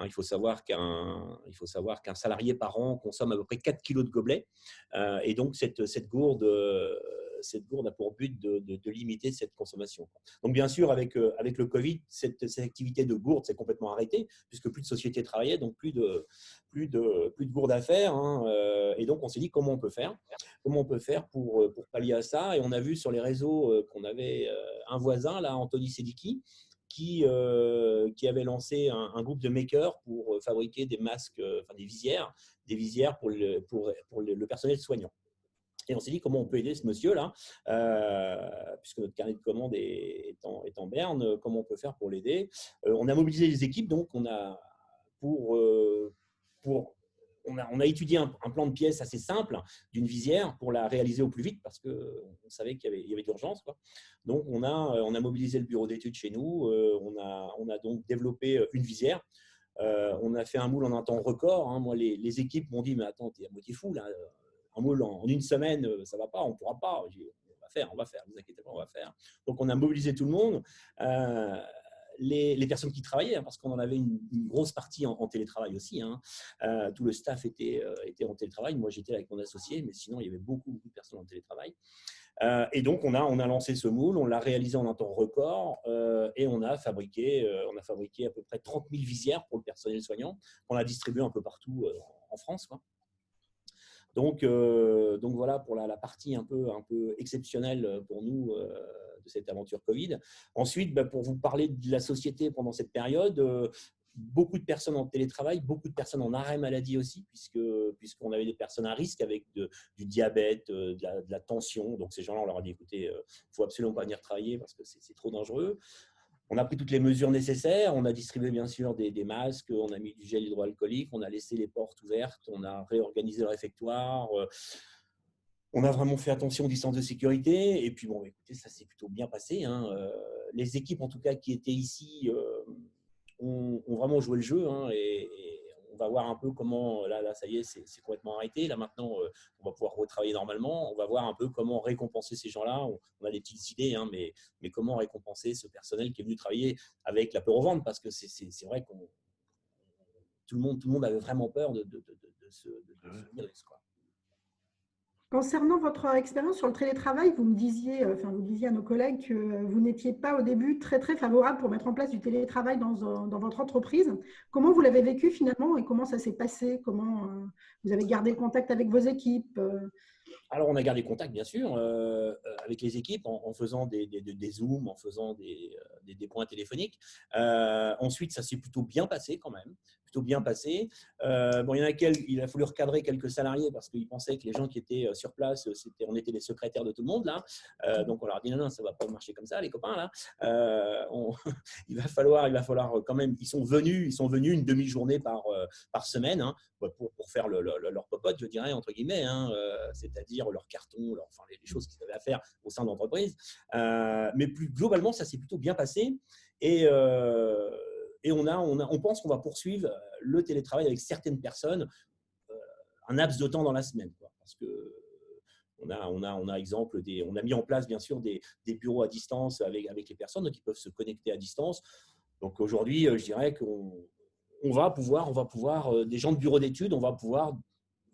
Il faut savoir qu'un salarié par an consomme à peu près 4 kilos de gobelets. Et donc, cette gourde a pour but de limiter cette consommation. Donc, bien sûr, avec le Covid, cette activité de gourde s'est complètement arrêtée, puisque plus de sociétés travaillaient, donc plus de gourde à faire. Et donc, on s'est dit comment on peut faire pour pallier à ça. Et on a vu sur les réseaux qu'on avait un voisin, là, Anthony Sediki, qui avait lancé un groupe de makers pour fabriquer des masques, des visières pour le personnel soignant. Et on s'est dit comment on peut aider ce monsieur-là, puisque notre carnet de commandes est en berne, comment on peut faire pour l'aider. On a mobilisé les équipes, donc on a étudié un plan de pièces assez simple d'une visière pour la réaliser au plus vite parce qu'on savait qu'il y avait d'urgence, quoi. Donc, on a mobilisé le bureau d'études chez nous. On a donc développé une visière. On a fait un moule en un temps record. Moi, les équipes m'ont dit « Mais attends, t'es à moitié fou, là. Un moule en une semaine, ça ne va pas, on ne pourra pas. » J'ai dit, on va faire, ne vous inquiétez pas, on va faire. Donc, on a mobilisé tout le monde. Les personnes qui travaillaient, parce qu'on en avait une grosse partie en télétravail aussi. Tout le staff était en télétravail. Moi, j'étais avec mon associé, mais sinon, il y avait beaucoup de personnes en télétravail. Et donc, on a lancé ce moule, on l'a réalisé en un temps record et on a fabriqué à peu près 30 000 visières pour le personnel soignant qu'on a distribué un peu partout en France, quoi. Donc voilà pour la partie un peu exceptionnelle pour nous de cette aventure Covid. Ensuite, pour vous parler de la société pendant cette période, beaucoup de personnes en télétravail, beaucoup de personnes en arrêt maladie aussi, puisqu'on avait des personnes à risque avec du diabète, de la tension. Donc ces gens-là, on leur a dit, écoutez, il ne faut absolument pas venir travailler parce que c'est trop dangereux. On a pris toutes les mesures nécessaires. On a distribué bien sûr des masques, on a mis du gel hydroalcoolique, on a laissé les portes ouvertes, on a réorganisé le réfectoire. On a vraiment fait attention aux distances de sécurité. Et puis, bon, écoutez, ça s'est plutôt bien passé. Les équipes, en tout cas, qui étaient ici, ont vraiment joué le jeu. Et on va voir un peu comment, là ça y est, c'est complètement arrêté. Là, maintenant, on va pouvoir retravailler normalement. On va voir un peu comment récompenser ces gens-là. On a des petites idées, mais comment récompenser ce personnel qui est venu travailler avec la peur au ventre, parce que c'est vrai que tout le monde avait vraiment peur de ce virus, quoi. Concernant votre expérience sur le télétravail, vous disiez à nos collègues que vous n'étiez pas au début très, très favorable pour mettre en place du télétravail dans votre entreprise. Comment vous l'avez vécu finalement et comment ça s'est passé? Comment vous avez gardé le contact avec vos équipes? Alors, on a gardé contact, bien sûr, avec les équipes en faisant des Zooms, en faisant des points téléphoniques. Ensuite, ça s'est plutôt bien passé quand même. Plutôt bien passé. Il y en a il a fallu recadrer quelques salariés parce qu'ils pensaient que les gens qui étaient sur place, on était les secrétaires de tout le monde, là. Donc, on leur a dit non, ça ne va pas marcher comme ça, les copains, là. Il va falloir quand même. Ils sont venus une demi-journée par semaine pour faire leur popote, je dirais, entre guillemets, c'est-à-dire leur carton, les choses qu'ils avaient à faire au sein de l'entreprise. Mais plus globalement, ça s'est plutôt bien passé. Et on pense qu'on va poursuivre le télétravail avec certaines personnes un laps de temps dans la semaine, quoi, parce que on a mis en place bien sûr des bureaux à distance avec les personnes qui peuvent se connecter à distance. Donc aujourd'hui, je dirais qu'on va pouvoir des gens de bureau d'études, on va pouvoir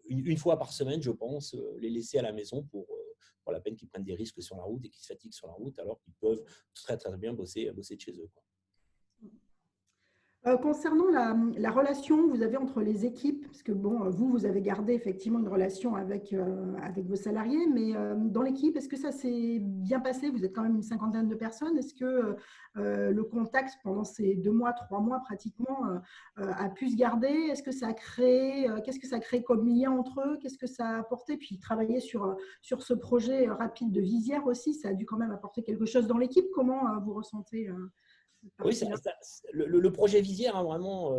une fois par semaine, je pense, les laisser à la maison pour la peine qu'ils prennent des risques sur la route et qu'ils se fatiguent sur la route, alors qu'ils peuvent très très bien bosser de chez eux, quoi. Concernant la relation que vous avez entre les équipes, parce que vous avez gardé effectivement une relation avec vos salariés, mais dans l'équipe, est-ce que ça s'est bien passé? Vous êtes quand même une cinquantaine de personnes. Est-ce que le contact pendant ces 2 mois, 3 mois pratiquement a pu se garder? Est-ce que ça a créé, qu'est-ce que ça a créé comme lien entre eux? Qu'est-ce que ça a apporté? Puis travailler sur ce projet rapide de visière aussi, ça a dû quand même apporter quelque chose dans l'équipe. Comment vous ressentez Oui, le projet Visière, vraiment,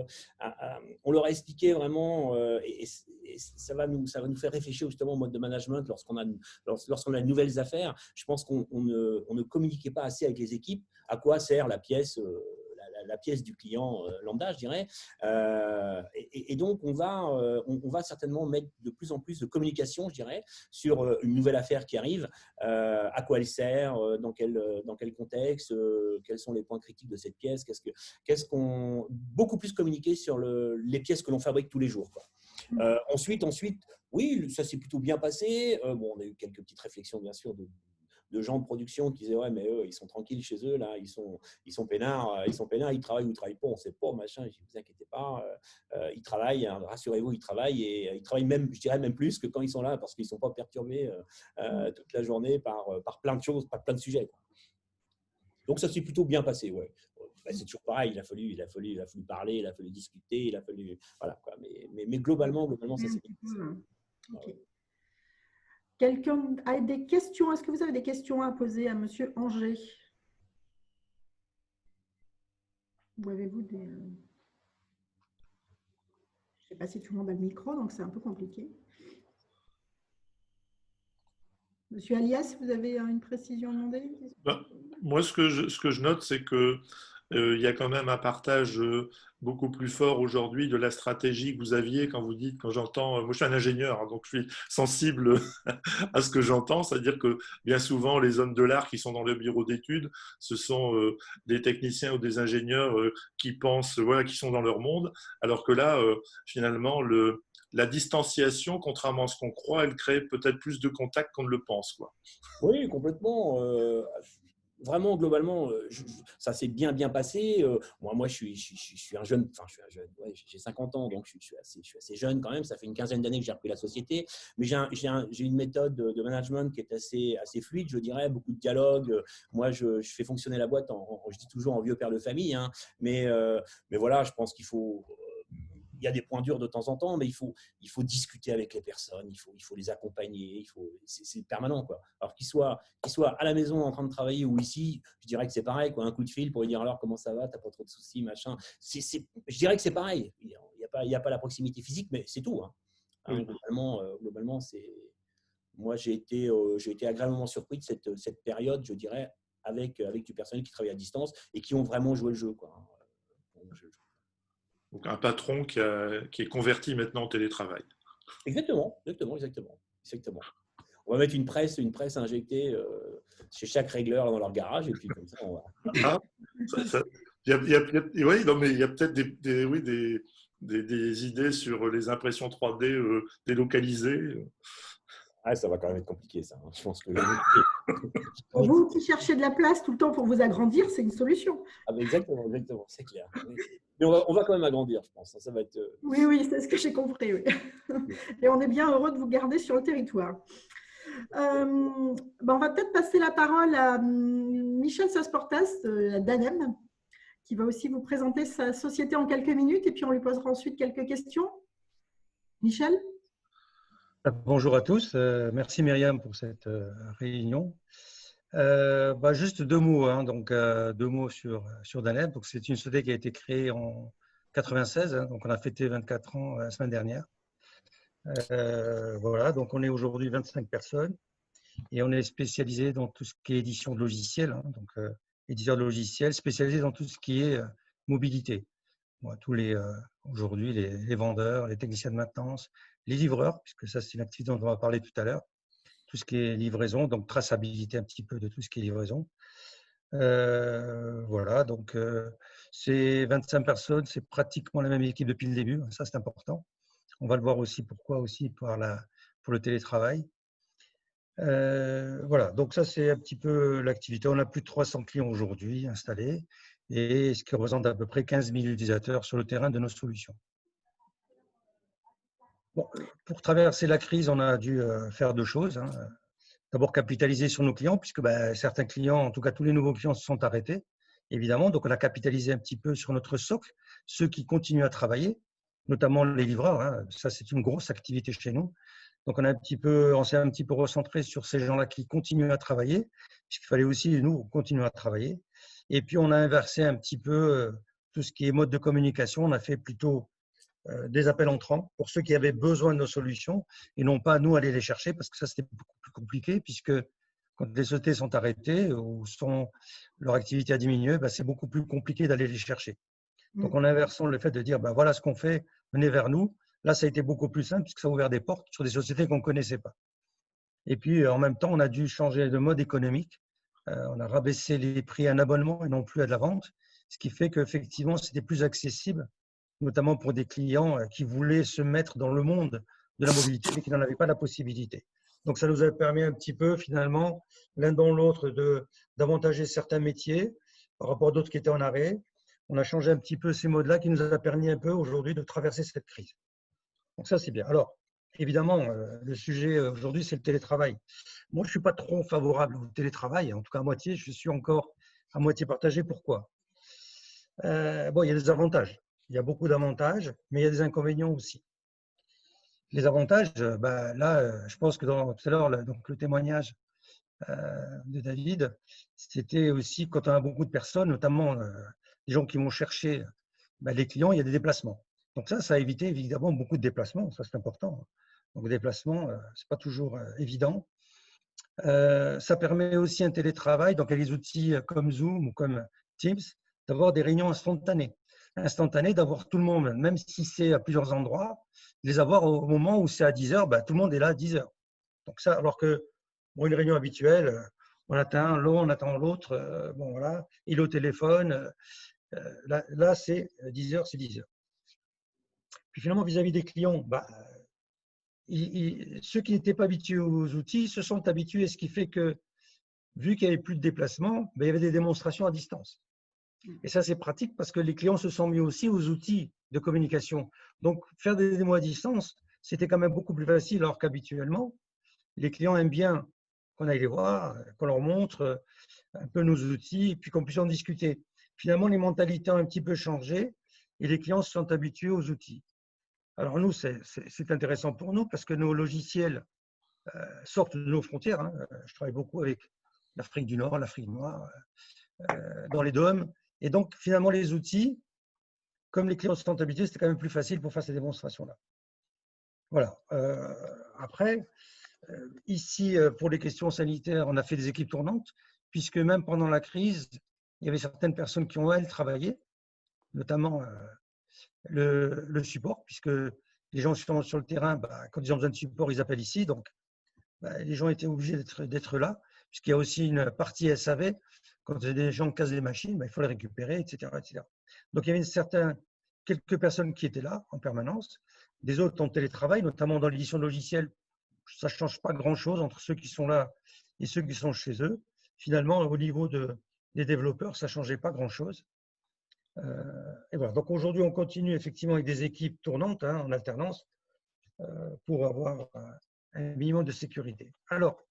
on leur a expliqué vraiment, et ça va nous faire réfléchir justement au mode de management lorsqu'on a de nouvelles affaires. Je pense qu'on ne communiquait pas assez avec les équipes à quoi sert la pièce, la pièce du client lambda, je dirais. Et donc, on va certainement mettre de plus en plus de communication, je dirais, sur une nouvelle affaire qui arrive, à quoi elle sert, dans quel contexte, quels sont les points critiques de cette pièce, beaucoup plus communiquer sur les pièces que l'on fabrique tous les jours, quoi. Ensuite, oui, ça s'est plutôt bien passé. Bon, on a eu quelques petites réflexions, bien sûr, de gens de production qui disaient ouais, mais eux, ils sont tranquilles chez eux, là, ils sont peinards, ils travaillent ou ils travaillent pas, on sait pas, machin. Je ne vous inquiétez pas, ils travaillent, hein, rassurez-vous, ils travaillent, et ils travaillent même, je dirais même plus que quand ils sont là, parce qu'ils ne sont pas perturbés toute la journée par plein de choses, par plein de sujets, quoi. Donc ça s'est plutôt bien passé, ouais. C'est toujours pareil, il a fallu parler, il a fallu discuter, voilà, quoi. Mais globalement, ça s'est bien passé. Okay. Quelqu'un a des questions? Est-ce que vous avez des questions à poser à Monsieur Anger? Ou avez-vous des… Je ne sais pas si tout le monde a le micro, donc c'est un peu compliqué. Monsieur Alias, vous avez une précision à demander? Moi, ce que je note, c'est que il y a quand même un partage beaucoup plus fort aujourd'hui de la stratégie que vous aviez quand j'entends, moi je suis un ingénieur, hein, donc je suis sensible à ce que j'entends, c'est-à-dire que bien souvent les hommes de l'art qui sont dans le bureau d'études, ce sont des techniciens ou des ingénieurs qui pensent, voilà, qui sont dans leur monde, alors que là, finalement, la distanciation, contrairement à ce qu'on croit, elle crée peut-être plus de contacts qu'on ne le pense, quoi. Oui, complètement. Vraiment, globalement, ça s'est bien passé. Moi, je suis un jeune, ouais, j'ai 50 ans, donc je suis assez jeune quand même. Ça fait une quinzaine d'années que j'ai repris la société. Mais j'ai une méthode de management qui est assez fluide, je dirais, beaucoup de dialogue. Moi, je fais fonctionner la boîte, je dis toujours en vieux père de famille, hein, mais voilà, je pense qu'il faut… Il y a des points durs de temps en temps, mais il faut discuter avec les personnes, il faut les accompagner, c'est permanent, quoi. Alors qu'ils soient à la maison en train de travailler ou ici, je dirais que c'est pareil, quoi. Un coup de fil pour lui dire alors comment ça va, t'as pas trop de soucis, machin. Je dirais que c'est pareil. Il y a pas la proximité physique, mais c'est tout, hein. Oui. Globalement, moi j'ai été agréablement surpris de cette période, je dirais, avec du personnel qui travaille à distance et qui ont vraiment joué le jeu, quoi. Donc un patron qui est converti maintenant au télétravail. Exactement. On va mettre une presse injectée chez chaque régleur dans leur garage, et puis comme ça, on va… Ah, oui, non, mais il y a peut-être des idées sur les impressions 3D délocalisées. Ah, ça va quand même être compliqué, ça, hein. Je pense que… Vous qui cherchez de la place tout le temps pour vous agrandir, c'est une solution. Ah, exactement, c'est clair. Mais on va quand même agrandir, je pense. Ça va être… Oui, c'est ce que j'ai compris. Oui. Et on est bien heureux de vous garder sur le territoire. On va peut-être passer la parole à Michel Sasportas d'ANEM, qui va aussi vous présenter sa société en quelques minutes, et puis on lui posera ensuite quelques questions. Michel? Bonjour à tous. Merci Myriam pour cette réunion. Juste deux mots, hein, donc deux mots sur Daneb. Donc c'est une société qui a été créée en 96, hein, donc on a fêté 24 ans la semaine dernière. Voilà, donc on est aujourd'hui 25 personnes et on est spécialisé dans tout ce qui est édition de logiciels, hein, donc éditeur de logiciels spécialisé dans tout ce qui est mobilité. Bon, aujourd'hui les vendeurs, les techniciens de maintenance, les livreurs, puisque ça c'est une activité dont on va parler tout à l'heure. Tout ce qui est livraison, donc traçabilité un petit peu de tout ce qui est livraison. Voilà, donc c'est 25 personnes, c'est pratiquement la même équipe depuis le début, ça c'est important. On va le voir aussi pourquoi aussi pour le télétravail. Voilà, donc ça c'est un petit peu l'activité. On a plus de 300 clients aujourd'hui installés et ce qui représente à peu près 15 000 utilisateurs sur le terrain de nos solutions. Bon, pour traverser la crise, on a dû faire deux choses, hein. D'abord, capitaliser sur nos clients, puisque certains clients, en tout cas tous les nouveaux clients, se sont arrêtés, évidemment. Donc, on a capitalisé un petit peu sur notre socle, ceux qui continuent à travailler, notamment les livreurs, hein. Ça, c'est une grosse activité chez nous. Donc, on s'est un petit peu recentré sur ces gens-là qui continuent à travailler, puisqu'il fallait aussi, nous, continuer à travailler. Et puis, on a inversé un petit peu tout ce qui est mode de communication. On a fait plutôt des appels entrants pour ceux qui avaient besoin de nos solutions et non pas nous aller les chercher, parce que ça c'était beaucoup plus compliqué, puisque Quand les sociétés sont arrêtées ou leur activité a diminué, c'est beaucoup plus compliqué d'aller les chercher. Donc, en inversant le fait de dire, voilà ce qu'on fait, venez vers nous, là, ça a été beaucoup plus simple puisque ça a ouvert des portes sur des sociétés qu'on ne connaissait pas. Et puis, en même temps, on a dû changer de mode économique. On a rabaissé les prix à un abonnement et non plus à de la vente, ce qui fait qu'effectivement, c'était plus accessible, notamment pour des clients qui voulaient se mettre dans le monde de la mobilité mais qui n'en avaient pas la possibilité. Donc, ça nous a permis un petit peu, finalement, l'un dans l'autre, d'avantager certains métiers par rapport à d'autres qui étaient en arrêt. On a changé un petit peu ces modes-là qui nous a permis un peu aujourd'hui de traverser cette crise. Donc, ça, c'est bien. Alors, évidemment, le sujet aujourd'hui, c'est le télétravail. Moi, je ne suis pas trop favorable au télétravail, en tout cas à moitié. Je suis encore à moitié partagé. Pourquoi ? Il y a des avantages. Il y a beaucoup d'avantages, mais il y a des inconvénients aussi. Les avantages, là, je pense que tout à l'heure, le témoignage de David, c'était aussi quand on a beaucoup de personnes, notamment des gens qui vont chercher les clients, il y a des déplacements. Donc ça a évité évidemment beaucoup de déplacements, ça c'est important. Donc, les déplacements, ce n'est pas toujours évident. Ça permet aussi un télétravail, donc avec des outils comme Zoom ou comme Teams, d'avoir des réunions instantanées. D'avoir tout le monde, même si c'est à plusieurs endroits, de les avoir au moment où c'est à 10 heures, tout le monde est là à 10 heures. Donc ça, alors que pour une réunion habituelle, on attend l'un, on attend l'autre, voilà, il est au téléphone. Là, c'est 10 heures, c'est 10 heures. Puis finalement, vis-à-vis des clients, ceux qui n'étaient pas habitués aux outils se sont habitués, ce qui fait que, vu qu'il n'y avait plus de déplacement, il y avait des démonstrations à distance. Et ça, c'est pratique parce que les clients se sont mis aussi aux outils de communication. Donc, faire des démos à distance, c'était quand même beaucoup plus facile, alors qu'habituellement, les clients aiment bien qu'on aille les voir, qu'on leur montre un peu nos outils et puis qu'on puisse en discuter. Finalement, les mentalités ont un petit peu changé et les clients se sont habitués aux outils. Alors nous, c'est intéressant pour nous parce que nos logiciels sortent de nos frontières. Hein. Je travaille beaucoup avec l'Afrique du Nord, l'Afrique noire, dans les DOM. Et donc, finalement, les outils, comme les clients se sont habitués, c'était quand même plus facile pour faire ces démonstrations-là. Voilà. Après, ici, pour les questions sanitaires, on a fait des équipes tournantes, puisque même pendant la crise, il y avait certaines personnes qui ont, elles, travaillé, notamment le support, puisque les gens sont sur le terrain, quand ils ont besoin de support, ils appellent ici. Donc, les gens étaient obligés d'être là, puisqu'il y a aussi une partie SAV. Quand des gens cassent des machines, il faut les récupérer, etc., etc. Donc, il y avait quelques personnes qui étaient là en permanence, des autres en télétravail, notamment dans l'édition de logiciels. Ça ne change pas grand-chose entre ceux qui sont là et ceux qui sont chez eux. Finalement, au niveau des développeurs, ça ne changeait pas grand-chose. Et voilà. Donc aujourd'hui, on continue effectivement avec des équipes tournantes en alternance pour avoir un minimum de sécurité. Alors,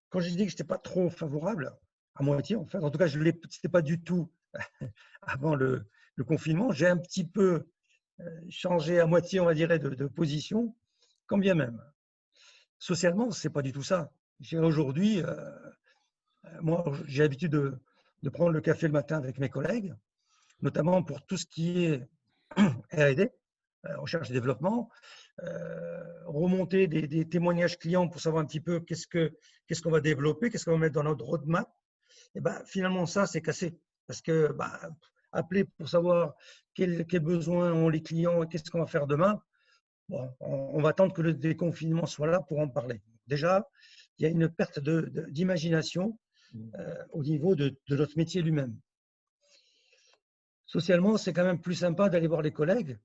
quand j'ai dit que je n'étais pas trop favorable, à moitié en fait, en tout cas, ce n'était pas du tout avant le confinement, j'ai un petit peu changé à moitié, on va dire, de position, quand bien même. Socialement, ce n'est pas du tout ça. Aujourd'hui, moi, j'ai l'habitude de prendre le café le matin avec mes collègues, notamment pour tout ce qui est R&D, recherche et développement, remonter des témoignages clients pour savoir un petit peu qu'est-ce qu'on va développer, qu'est-ce qu'on va mettre dans notre roadmap. Et finalement, ça, c'est cassé. Parce que appeler pour savoir quels besoins ont les clients et qu'est-ce qu'on va faire demain, on va attendre que le déconfinement soit là pour en parler. Déjà, il y a une perte d'imagination au niveau de notre métier lui-même. Socialement, c'est quand même plus sympa d'aller voir les collègues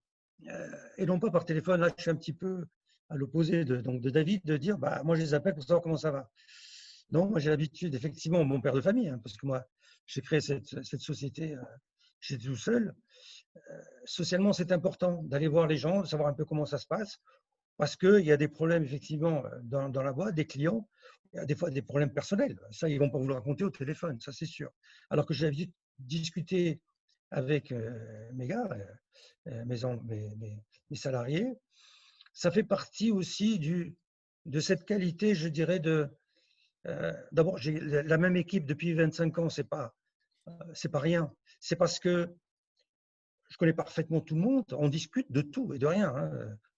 et non pas par téléphone. Là, je suis un petit peu à l'opposé de David, de dire moi, je les appelle pour savoir comment ça va. Non, moi, j'ai l'habitude, effectivement, mon père de famille, parce que moi, j'ai créé cette société, j'étais tout seul. Socialement, c'est important d'aller voir les gens, de savoir un peu comment ça se passe, parce qu'il y a des problèmes, effectivement, dans la boîte, des clients. Il y a des fois des problèmes personnels. Ça, ils ne vont pas vous le raconter au téléphone, ça, c'est sûr. Alors que j'ai l'habitude de discuter avec mes gars, mes salariés, ça fait partie aussi de cette qualité, je dirais, d'abord, j'ai la même équipe depuis 25 ans, c'est pas rien. C'est parce que je connais parfaitement tout le monde, on discute de tout et de rien.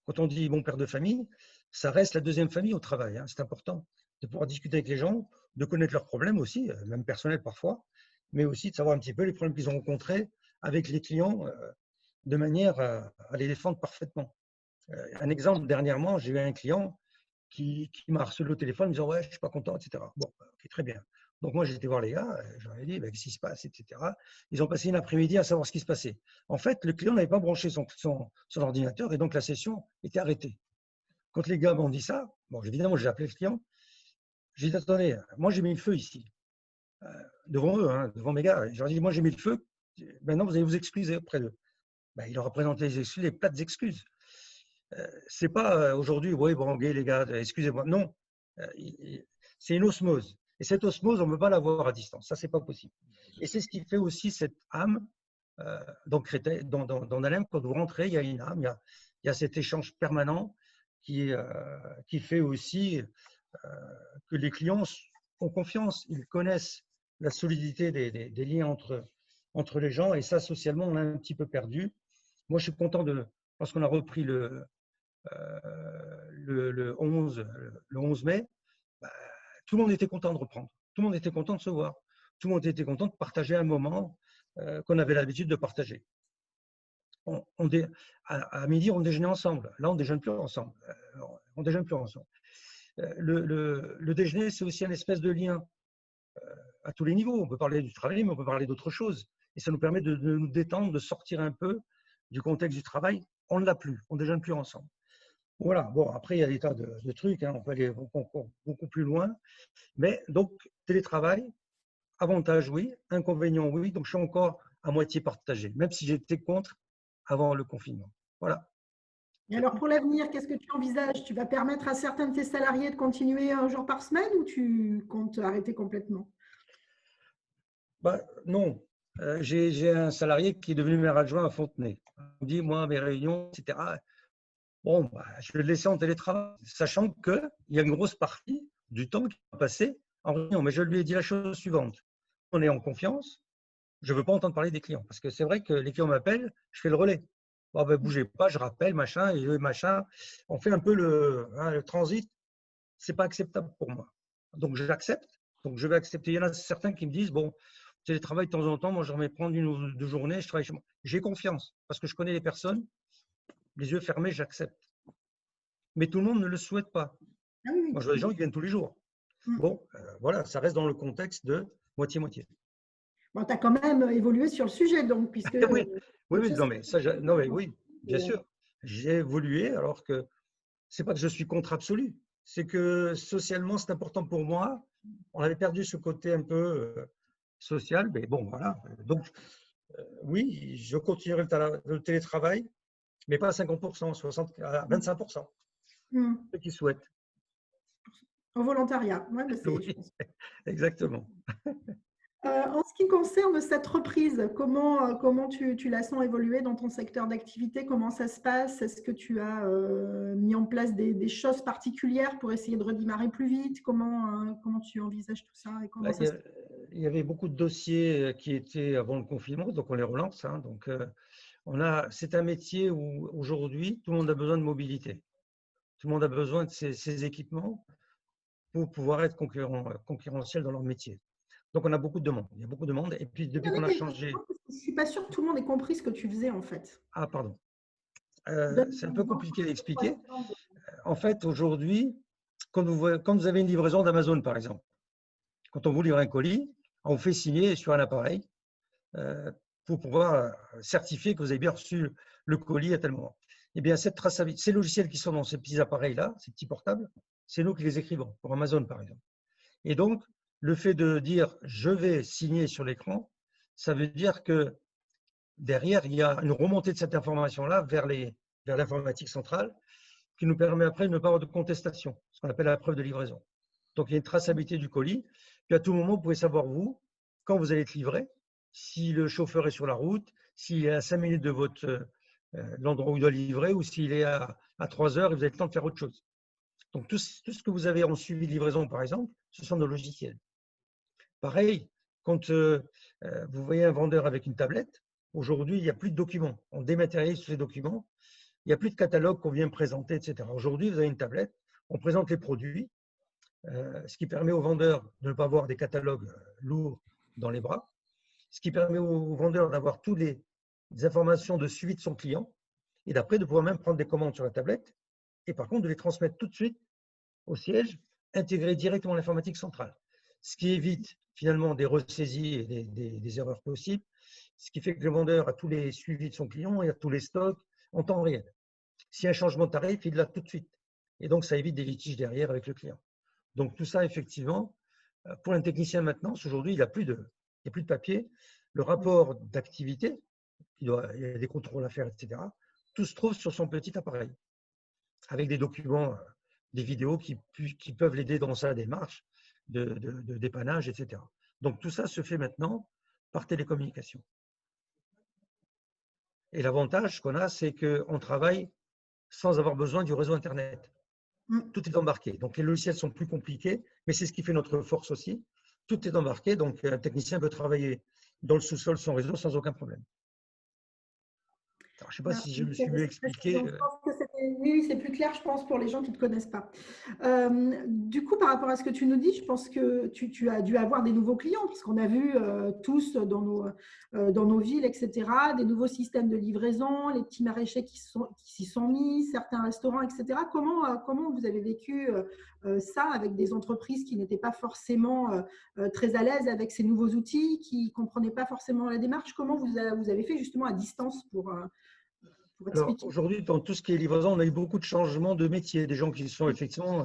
Quand on dit mon père de famille, ça reste la deuxième famille au travail. C'est important de pouvoir discuter avec les gens de connaître leurs problèmes aussi, même personnels parfois, mais aussi de savoir un petit peu les problèmes qu'ils ont rencontrés avec les clients de manière à les défendre parfaitement. Un exemple, dernièrement, j'ai eu un client qui m'a harcelé au téléphone en me disant « Ouais, je ne suis pas content, etc. » Bon, ok, très bien. Donc, moi, j'ai été voir les gars, je leur ai dit « Qu'est-ce qui se passe, etc. » Ils ont passé une après-midi à savoir ce qui se passait. En fait, le client n'avait pas branché son ordinateur et donc la session était arrêtée. Quand les gars m'ont dit ça, bon, évidemment, j'ai appelé le client. J'ai dit « Attendez, moi, j'ai mis le feu ici. » Devant eux, hein, devant mes gars. Je leur ai dit « Moi, j'ai mis le feu. Maintenant, vous allez vous excuser auprès d'eux. » Il leur a présenté les excuses, les plates excuses. C'est pas aujourd'hui, oui, bon, ok, les gars, excusez-moi. Non, c'est une osmose. Et cette osmose, on ne peut pas l'avoir à distance. Ça, c'est pas possible. Et c'est ce qui fait aussi cette âme. Dans Nalem, quand vous rentrez, il y a une âme, il y a cet échange permanent qui fait aussi que les clients ont confiance. Ils connaissent la solidité des liens entre les gens. Et ça, socialement, on l'a un petit peu perdu. Moi, je suis content lorsqu'on a repris le 11 mai, tout le monde était content de reprendre. Tout le monde était content de se voir. Tout le monde était content de partager un moment qu'on avait l'habitude de partager. À midi, on déjeunait ensemble. Là, on ne déjeune plus ensemble. Le déjeuner, c'est aussi un espèce de lien à tous les niveaux. On peut parler du travail, mais on peut parler d'autres choses. Et ça nous permet de nous détendre, de sortir un peu du contexte du travail. On ne l'a plus. On ne déjeune plus ensemble. Voilà. Bon, après, il y a des tas de trucs. On peut aller beaucoup plus loin. Mais donc, télétravail, avantage, oui. Inconvénient, oui. Donc, je suis encore à moitié partagé, même si j'étais contre avant le confinement. Voilà. Et alors, pour l'avenir, qu'est-ce que tu envisages? Tu vas permettre à certains de tes salariés de continuer un jour par semaine ou tu comptes arrêter complètement? Non. J'ai un salarié qui est devenu maire adjoint à Fontenay. Il me dit, moi, mes réunions, etc. Bon, je vais le laisser en télétravail, sachant qu'il y a une grosse partie du temps qui va passer en réunion. Mais je lui ai dit la chose suivante. On est en confiance. Je ne veux pas entendre parler des clients. Parce que c'est vrai que les clients m'appellent, je fais le relais. Bougez pas, je rappelle, machin, et machin. On fait un peu le transit. Ce n'est pas acceptable pour moi. Donc, j'accepte. Donc, je vais accepter. Il y en a certains qui me disent, bon, télétravail de temps en temps, moi, je remets prendre une ou deux journées, je travaille chez moi. J'ai confiance parce que je connais les personnes. Les yeux fermés, j'accepte. Mais tout le monde ne le souhaite pas. Ah oui, moi, je vois des gens qui viennent tous les jours. Bon, voilà, ça reste dans le contexte de moitié-moitié. Bon, tu as quand même évolué sur le sujet, donc, puisque… oui, oui, bien sûr. J'ai évolué alors que ce n'est pas que je suis contre absolu. C'est que socialement, c'est important pour moi. On avait perdu ce côté un peu social, mais bon, voilà. Donc, oui, je continuerai le télétravail, mais pas à 50%, à 25%. Ceux qui souhaitent. Au volontariat. Ouais, Oui, exactement. En ce qui concerne cette reprise, comment tu la sens évoluer dans ton secteur d'activité? Comment ça se passe? Est-ce que tu as mis en place des choses particulières pour essayer de redémarrer plus vite? Comment tu envisages tout ça et comment ça se passe? Il y avait beaucoup de dossiers qui étaient avant le confinement, donc on les relance. Donc, c'est un métier où aujourd'hui, tout le monde a besoin de mobilité. Tout le monde a besoin de ces équipements pour pouvoir être concurrentiel dans leur métier. Donc, on a beaucoup de demandes. Il y a beaucoup de demandes. Et puis, depuis qu'on a changé… Je ne suis pas sûre que tout le monde ait compris ce que tu faisais, en fait. Ah, pardon. C'est un peu compliqué d'expliquer. En fait, aujourd'hui, quand vous avez une livraison d'Amazon, par exemple, quand on vous livre un colis, on vous fait signer sur un appareil pour pouvoir certifier que vous avez bien reçu le colis à tel moment. Eh bien, cette traçabilité, ces logiciels qui sont dans ces petits appareils-là, ces petits portables, c'est nous qui les écrivons, pour Amazon, par exemple. Et donc, le fait de dire « je vais signer sur l'écran », ça veut dire que derrière, il y a une remontée de cette information-là vers l'informatique centrale qui nous permet après de ne pas avoir de contestation, ce qu'on appelle la preuve de livraison. Donc, il y a une traçabilité du colis. Puis, à tout moment, vous pouvez savoir, vous, quand vous allez être livré, si le chauffeur est sur la route, s'il est à 5 minutes de l'endroit où il doit livrer ou s'il est à 3 heures et vous avez le temps de faire autre chose. Donc, tout ce que vous avez en suivi de livraison, par exemple, ce sont nos logiciels. Pareil, quand vous voyez un vendeur avec une tablette, aujourd'hui, il n'y a plus de documents. On dématérialise tous ces documents. Il n'y a plus de catalogue qu'on vient présenter, etc. Aujourd'hui, vous avez une tablette, on présente les produits. ce qui permet aux vendeurs de ne pas avoir des catalogues lourds dans les bras, ce qui permet aux vendeurs d'avoir toutes les informations de suivi de son client et d'après de pouvoir même prendre des commandes sur la tablette et par contre de les transmettre tout de suite au siège, intégrer directement l'informatique centrale. Ce qui évite finalement des ressaisies et des erreurs possibles, ce qui fait que le vendeur a tous les suivis de son client et a tous les stocks en temps réel. S'il y a un changement de tarif, il l'a tout de suite. Et donc, ça évite des litiges derrière avec le client. Donc, tout ça, effectivement, pour un technicien maintenant, aujourd'hui, il n'y a plus de papier. Le rapport d'activité, il y a des contrôles à faire, etc. Tout se trouve sur son petit appareil, avec des documents, des vidéos qui peuvent l'aider dans sa démarche de dépannage, etc. Donc, tout ça se fait maintenant par télécommunication. Et l'avantage qu'on a, c'est qu'on travaille sans avoir besoin du réseau Internet. Tout est embarqué. Donc, les logiciels sont plus compliqués, mais c'est ce qui fait notre force aussi. Tout est embarqué, donc un technicien peut travailler dans le sous-sol sans réseau sans aucun problème. Alors, je ne sais pas si je me suis mieux expliqué. Oui, c'est plus clair, je pense, pour les gens qui ne te connaissent pas. Du coup, par rapport à ce que tu nous dis, je pense que tu as dû avoir des nouveaux clients, parce qu'on a vu tous dans nos villes, etc., des nouveaux systèmes de livraison, les petits maraîchers qui s'y sont mis, certains restaurants, etc. Comment vous avez vécu ça avec des entreprises qui n'étaient pas forcément très à l'aise avec ces nouveaux outils, qui ne comprenaient pas forcément la démarche? Comment vous avez fait justement à distance pour Alors, aujourd'hui, dans tout ce qui est livraison, on a eu beaucoup de changements de métier. Des gens qui sont effectivement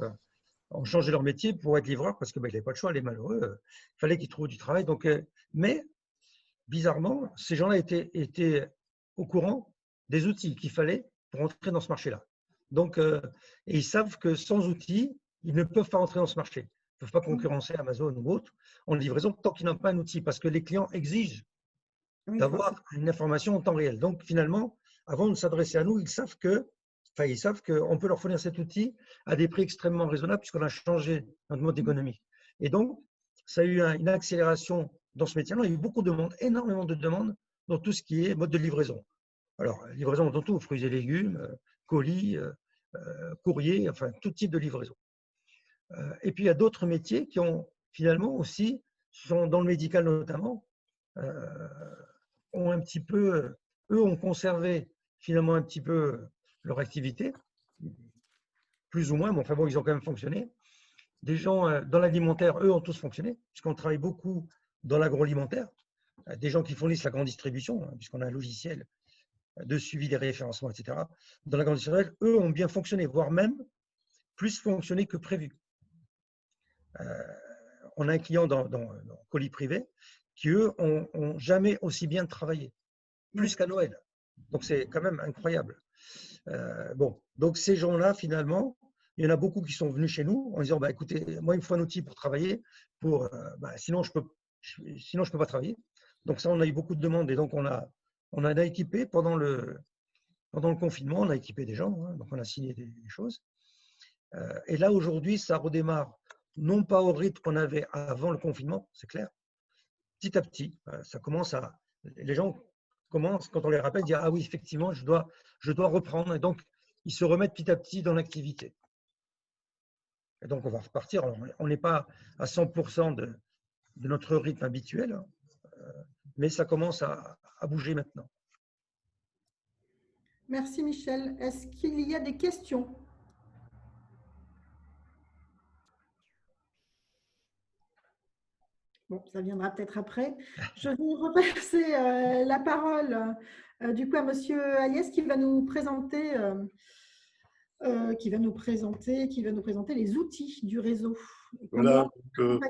ont changé leur métier pour être livreurs parce qu'ils n'avaient pas le choix, les malheureux. Il fallait qu'ils trouvent du travail. Donc, mais bizarrement, ces gens-là étaient au courant des outils qu'il fallait pour entrer dans ce marché-là. Donc, et ils savent que sans outils, ils ne peuvent pas entrer dans ce marché. Ils ne peuvent pas concurrencer Amazon ou autre en livraison tant qu'ils n'ont pas un outil parce que les clients exigent d'avoir une information en temps réel. Donc, finalement, avant de s'adresser à nous, ils savent qu'on peut leur fournir cet outil à des prix extrêmement raisonnables puisqu'on a changé notre mode économique. Et donc, ça a eu une accélération dans ce métier-là. Il y a eu beaucoup de demandes, énormément de demandes dans tout ce qui est mode de livraison. Alors, livraison dans tout, fruits et légumes, colis, courrier, enfin, tout type de livraison. Et puis, il y a d'autres métiers qui ont finalement aussi, sont dans le médical notamment, ont un petit peu, eux ont conservé finalement un petit peu leur activité, plus ou moins, mais enfin bon, ils ont quand même fonctionné. Des gens dans l'alimentaire, eux, ont tous fonctionné, puisqu'on travaille beaucoup dans l'agroalimentaire. Des gens qui fournissent la grande distribution, puisqu'on a un logiciel de suivi des référencements, etc. Dans la grande distribution, eux ont bien fonctionné, voire même plus fonctionné que prévu. On a un client dans colis privé qui, eux, ont jamais aussi bien travaillé, plus qu'à Noël. Donc, c'est quand même incroyable. Bon, donc ces gens-là, finalement, il y en a beaucoup qui sont venus chez nous en disant, bah, écoutez, moi, il me faut un outil pour travailler, sinon, je peux pas travailler. Donc, ça, on a eu beaucoup de demandes et donc, on a équipé pendant le confinement, on a équipé des gens, donc on a signé des choses. Et là, aujourd'hui, ça redémarre, non pas au rythme qu'on avait avant le confinement, c'est clair. Petit à petit, ça commence les gens commencent, quand on les rappelle, dire ah oui, effectivement, je dois reprendre. Et donc, ils se remettent petit à petit dans l'activité. Et donc, on va repartir. Alors, on n'est pas à 100% de notre rythme habituel, mais ça commence à bouger maintenant. Merci Michel. Est-ce qu'il y a des questions? Bon, ça viendra peut-être après. Je vais repasser la parole du coup à Monsieur Agnès qui va nous présenter les outils du réseau. Voilà, donc,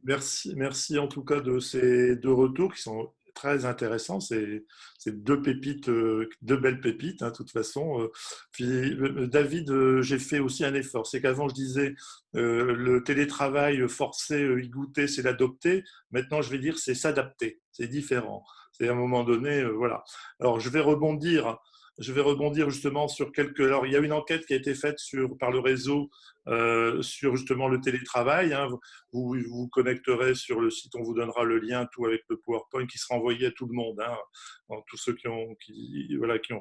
merci en tout cas de ces deux retours qui sont très intéressants. C'est deux pépites, deux belles pépites, de toute façon. Puis, David, j'ai fait aussi un effort. C'est qu'avant, je disais le télétravail forcé, y goûter, c'est l'adopter. Maintenant, je vais dire c'est s'adapter. C'est différent. C'est à un moment donné, voilà. Alors, je vais rebondir justement sur quelques… Alors, il y a une enquête qui a été faite par le réseau sur justement le télétravail. Hein. Vous vous connecterez sur le site, on vous donnera le lien, tout avec le PowerPoint qui sera envoyé à tout le monde. Hein. Tous ceux qui ont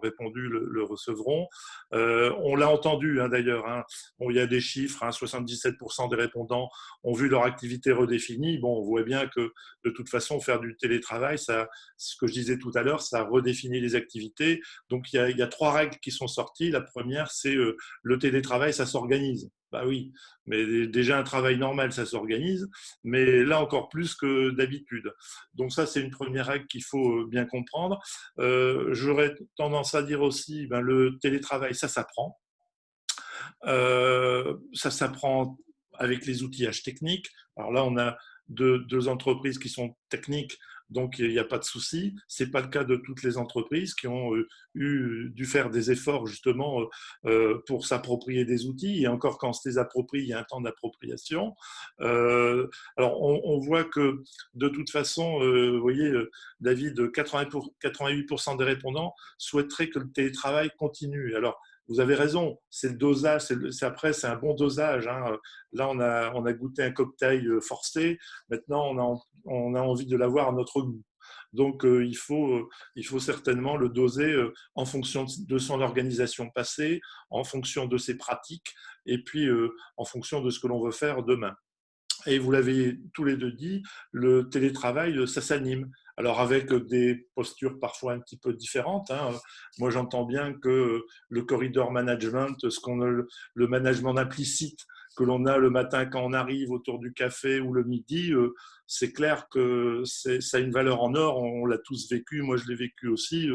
répondu le recevront. On l'a entendu hein, d'ailleurs. Hein. Bon, il y a des chiffres, hein, 77% des répondants ont vu leur activité redéfinie. Bon, on voit bien que de toute façon, faire du télétravail, ça, ce que je disais tout à l'heure, ça redéfinit les activités. Donc, il y a 3 règles qui sont sorties. La première, c'est le télétravail, ça s'organise. Bah oui, mais déjà un travail normal, ça s'organise, mais là encore plus que d'habitude. Donc ça, c'est une première règle qu'il faut bien comprendre. J'aurais tendance à dire aussi, ben, le télétravail, ça s'apprend. Ça s'apprend avec les outillages techniques. Alors là, on a deux entreprises qui sont techniques, donc il n'y a pas de souci. Ce n'est pas le cas de toutes les entreprises qui ont dû faire des efforts justement pour s'approprier des outils. Et encore, quand on se les approprie, il y a un temps d'appropriation. Alors, on voit que de toute façon, vous voyez, David, 88% des répondants souhaiteraient que le télétravail continue. Alors, vous avez raison, c'est le dosage, après c'est un bon dosage. Hein. Là, on a goûté un cocktail forcé, maintenant on a envie de l'avoir à notre goût. Donc il faut certainement le doser en fonction de son organisation passée, en fonction de ses pratiques et puis en fonction de ce que l'on veut faire demain. Et vous l'avez tous les deux dit, le télétravail, ça s'anime. Alors avec des postures parfois un petit peu différentes. Hein. Moi, j'entends bien que le corridor management, le management implicite que l'on a le matin quand on arrive autour du café ou le midi, c'est clair que ça a une valeur en or. On l'a tous vécu. Moi, je l'ai vécu aussi.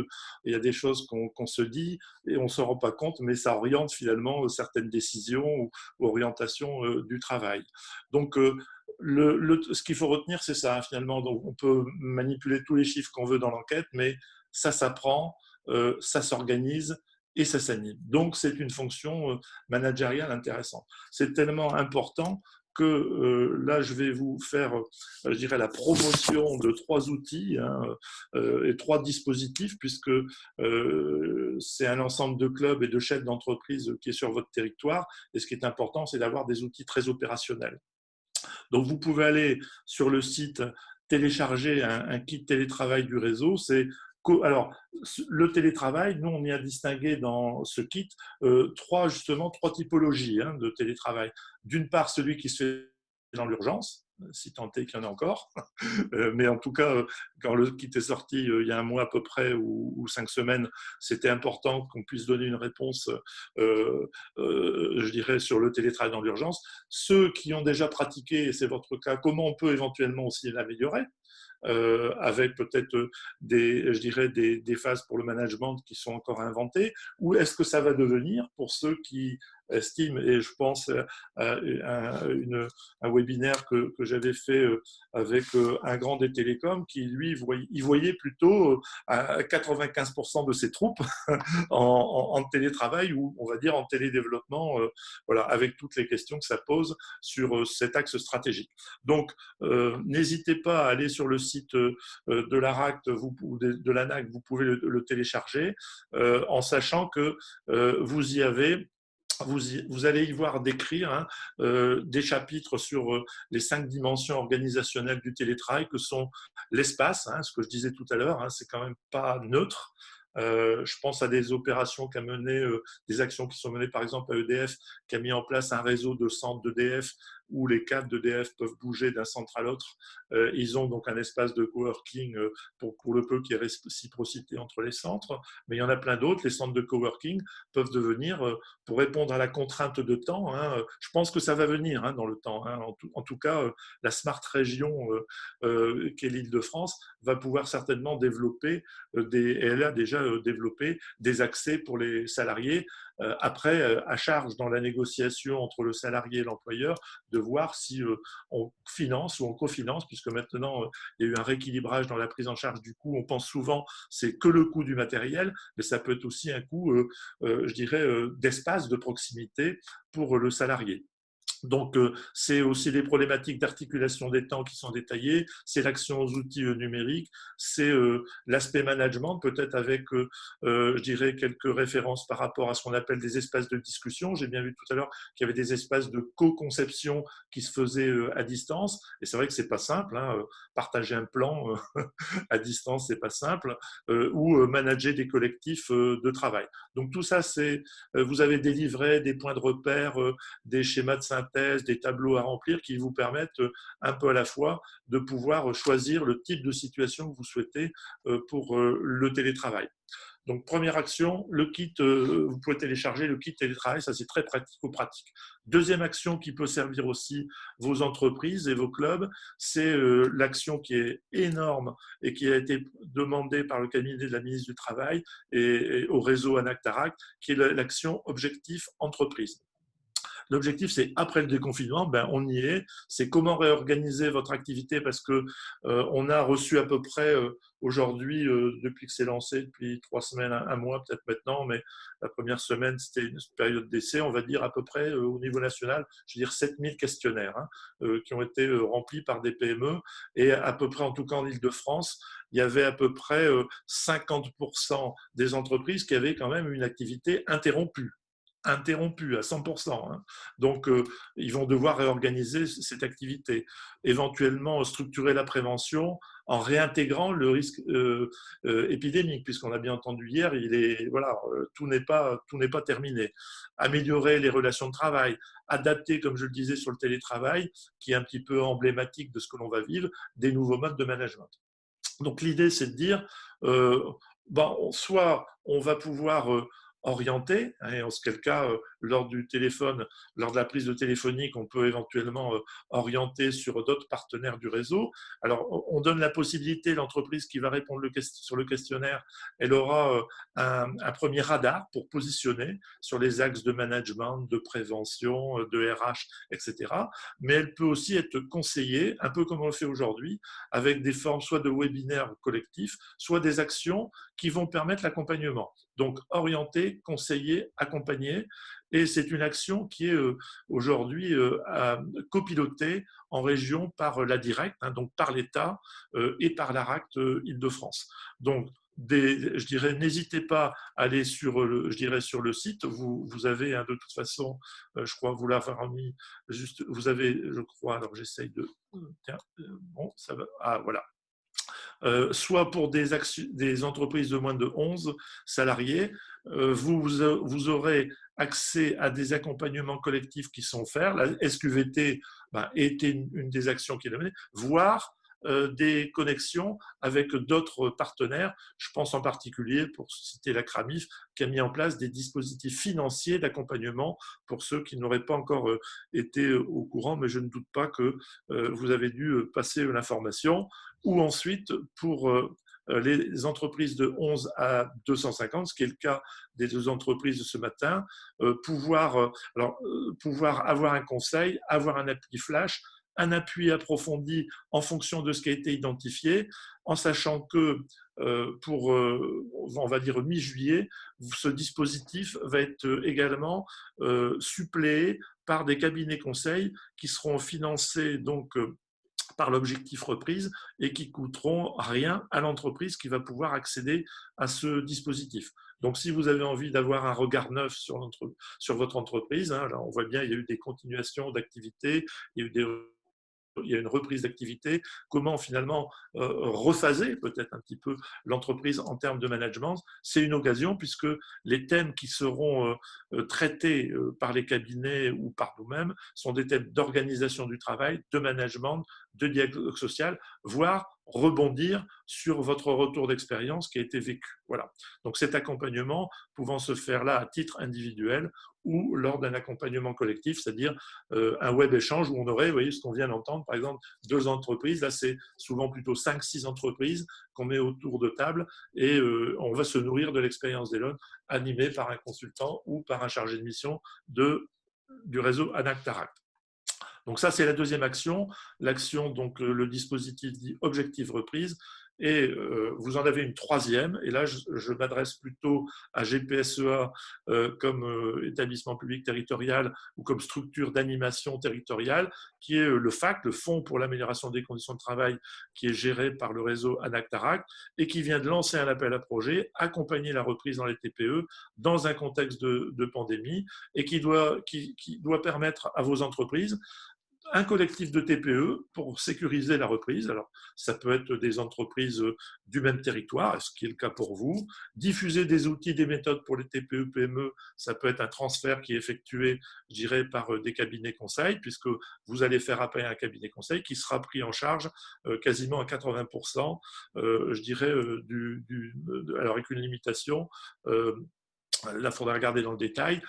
Il y a des choses qu'on se dit et on ne s'en rend pas compte, mais ça oriente finalement certaines décisions ou orientations du travail. Donc, ce qu'il faut retenir, c'est ça, finalement. Donc, on peut manipuler tous les chiffres qu'on veut dans l'enquête, mais ça s'apprend, ça s'organise et ça s'anime. Donc, c'est une fonction managériale intéressante. C'est tellement important que là, je vais vous faire, je dirais, la promotion de 3 outils hein, et 3 dispositifs, puisque c'est un ensemble de clubs et de chefs d'entreprise qui est sur votre territoire. Et ce qui est important, c'est d'avoir des outils très opérationnels. Donc, vous pouvez aller sur le site télécharger un kit télétravail du réseau. Alors, le télétravail, nous, on y a distingué dans ce kit 3 typologies hein, de télétravail. D'une part, celui qui se fait dans l'urgence, si tant est qu'il y en a encore. Mais en tout cas, quand le kit est sorti il y a un mois à peu près ou 5 semaines, c'était important qu'on puisse donner une réponse, je dirais, sur le télétravail dans l'urgence. Ceux qui ont déjà pratiqué, et c'est votre cas, comment on peut éventuellement aussi l'améliorer avec peut-être des phases pour le management qui sont encore inventées, ou est-ce que ça va devenir pour ceux qui estiment, et je pense à un webinaire que j'avais fait avec un grand des télécoms qui, lui, il voyait plutôt à 95% de ses troupes en télétravail ou, on va dire, en télédéveloppement, voilà, avec toutes les questions que ça pose sur cet axe stratégique. Donc, n'hésitez pas à aller sur le site de l'ARACT ou de l'ANAC, vous pouvez le télécharger en sachant que vous y avez vous allez y voir décrire hein, des chapitres sur les 5 dimensions organisationnelles du télétravail que sont l'espace, hein, ce que je disais tout à l'heure, hein, c'est quand même pas neutre. Je pense à des opérations qu'a mené, des actions qui sont menées par exemple à EDF, qui a mis en place un réseau de centres d'EDF où les cadres d'EDF peuvent bouger d'un centre à l'autre. Ils ont donc un espace de coworking pour le peu qu'il y ait réciprocité entre les centres, mais il y en a plein d'autres. Les centres de coworking peuvent devenir, pour répondre à la contrainte de temps, hein, je pense que ça va venir hein, dans le temps. Hein, en tout cas, la Smart Région qu'est l'Île-de-France va pouvoir certainement développer et elle a déjà développé des accès pour les salariés. Après, à charge dans la négociation entre le salarié et l'employeur de voir si on finance ou on cofinance, puisque maintenant il y a eu un rééquilibrage dans la prise en charge du coût. On pense souvent c'est que le coût du matériel, mais ça peut être aussi un coût, je dirais, d'espace, de proximité pour le salarié. Donc, c'est aussi les problématiques d'articulation des temps qui sont détaillées, c'est l'action aux outils numériques, c'est l'aspect management, peut-être avec, je dirais, quelques références par rapport à ce qu'on appelle des espaces de discussion. J'ai bien vu tout à l'heure qu'il y avait des espaces de co-conception qui se faisaient à distance, et c'est vrai que c'est pas simple, hein, partager un plan à distance, c'est pas simple, ou manager des collectifs de travail. Donc tout ça, c'est, vous avez des livrets, des points de repère, des schémas de synthèse, des tableaux à remplir qui vous permettent un peu à la fois de pouvoir choisir le type de situation que vous souhaitez pour le télétravail. Donc, première action, le kit, vous pouvez télécharger le kit télétravail, ça c'est très pratico-pratique. Deuxième action qui peut servir aussi vos entreprises et vos clubs, c'est l'action qui est énorme et qui a été demandée par le cabinet de la ministre du Travail et au réseau Anactarac, qui est l'action objectif entreprise. L'objectif, c'est après le déconfinement, ben, on y est. C'est comment réorganiser votre activité parce que on a reçu à peu près aujourd'hui, depuis que c'est lancé, depuis 3 semaines, un mois peut-être maintenant, mais la première semaine, c'était une période d'essai, on va dire à peu près au niveau national, je veux dire 7000 questionnaires qui ont été remplis par des PME et à peu près, en tout cas en Île-de-France, il y avait à peu près 50% des entreprises qui avaient quand même une activité interrompue à 100%. Hein. Donc, ils vont devoir réorganiser cette activité, éventuellement structurer la prévention en réintégrant le risque épidémique, puisqu'on a bien entendu hier, voilà, tout n'est pas terminé. Améliorer les relations de travail, adapter, comme je le disais, sur le télétravail, qui est un petit peu emblématique de ce que l'on va vivre, des nouveaux modes de management. Donc, l'idée, c'est de dire, soit on va pouvoir orienté, et en ce cas, lors du téléphone, lors de la prise de téléphonique, on peut éventuellement orienter sur d'autres partenaires du réseau. Alors, on donne la possibilité, l'entreprise qui va répondre sur le questionnaire, elle aura un premier radar pour positionner sur les axes de management, de prévention, de RH, etc. Mais elle peut aussi être conseillée, un peu comme on le fait aujourd'hui, avec des formes soit de webinaires collectifs, soit des actions qui vont permettre l'accompagnement. Donc, orienter, conseiller, accompagner. Et c'est une action qui est aujourd'hui copilotée en région par la Directe, donc par l'État et par l'ARACT Île-de-France. Donc, je dirais, n'hésitez pas à aller sur le site. Vous avez, de toute façon, je crois vous l'avoir mis juste, vous avez, je crois, alors j'essaye de, tiens, bon, ça va, ah voilà. Soit pour des entreprises de moins de 11 salariés, vous aurez accès à des accompagnements collectifs qui sont offerts. La SQVT était une des actions qui est menée, voire des connexions avec d'autres partenaires. Je pense en particulier, pour citer la CRAMIF, qui a mis en place des dispositifs financiers d'accompagnement pour ceux qui n'auraient pas encore été au courant, mais je ne doute pas que vous avez dû passer l'information. Ou ensuite, pour les entreprises de 11 à 250, ce qui est le cas des 2 entreprises de ce matin, pouvoir avoir un conseil, avoir un appui flash, un appui approfondi en fonction de ce qui a été identifié, en sachant que pour, on va dire, mi-juillet, ce dispositif va être également suppléé par des cabinets conseils qui seront financés donc par l'objectif reprise et qui coûteront rien à l'entreprise qui va pouvoir accéder à ce dispositif. Donc, si vous avez envie d'avoir un regard neuf sur votre entreprise, là on voit bien, il y a eu des continuations d'activités, il y a une reprise d'activité, comment finalement rephaser peut-être un petit peu l'entreprise en termes de management. C'est une occasion puisque les thèmes qui seront traités par les cabinets ou par nous-mêmes sont des thèmes d'organisation du travail, de management, de dialogue social, voire rebondir sur votre retour d'expérience qui a été vécu. Voilà. Donc cet accompagnement pouvant se faire là à titre individuel ou lors d'un accompagnement collectif, c'est-à-dire un web échange où on aurait, vous voyez ce qu'on vient d'entendre, par exemple 2 entreprises, là c'est souvent plutôt 5-6 entreprises qu'on met autour de table et on va se nourrir de l'expérience d'Elon animée par un consultant ou par un chargé de mission du réseau Anactaract. Donc ça, c'est la deuxième action. L'action, donc le dispositif dit objectif reprise, Et vous en avez une troisième, et là je m'adresse plutôt à GPSEA comme établissement public territorial ou comme structure d'animation territoriale, qui est le FAC, le Fonds pour l'amélioration des conditions de travail, qui est géré par le réseau ANAC-TARAC et qui vient de lancer un appel à projet, accompagner la reprise dans les TPE dans un contexte de pandémie, et qui doit permettre à vos entreprises un collectif de TPE pour sécuriser la reprise. Alors, ça peut être des entreprises du même territoire, ce qui est le cas pour vous. Diffuser des outils, des méthodes pour les TPE, PME, ça peut être un transfert qui est effectué, je dirais, par des cabinets conseils, puisque vous allez faire appel à un cabinet conseil qui sera pris en charge quasiment à 80%, je dirais, alors avec une limitation. Là, il faudra regarder dans le détail.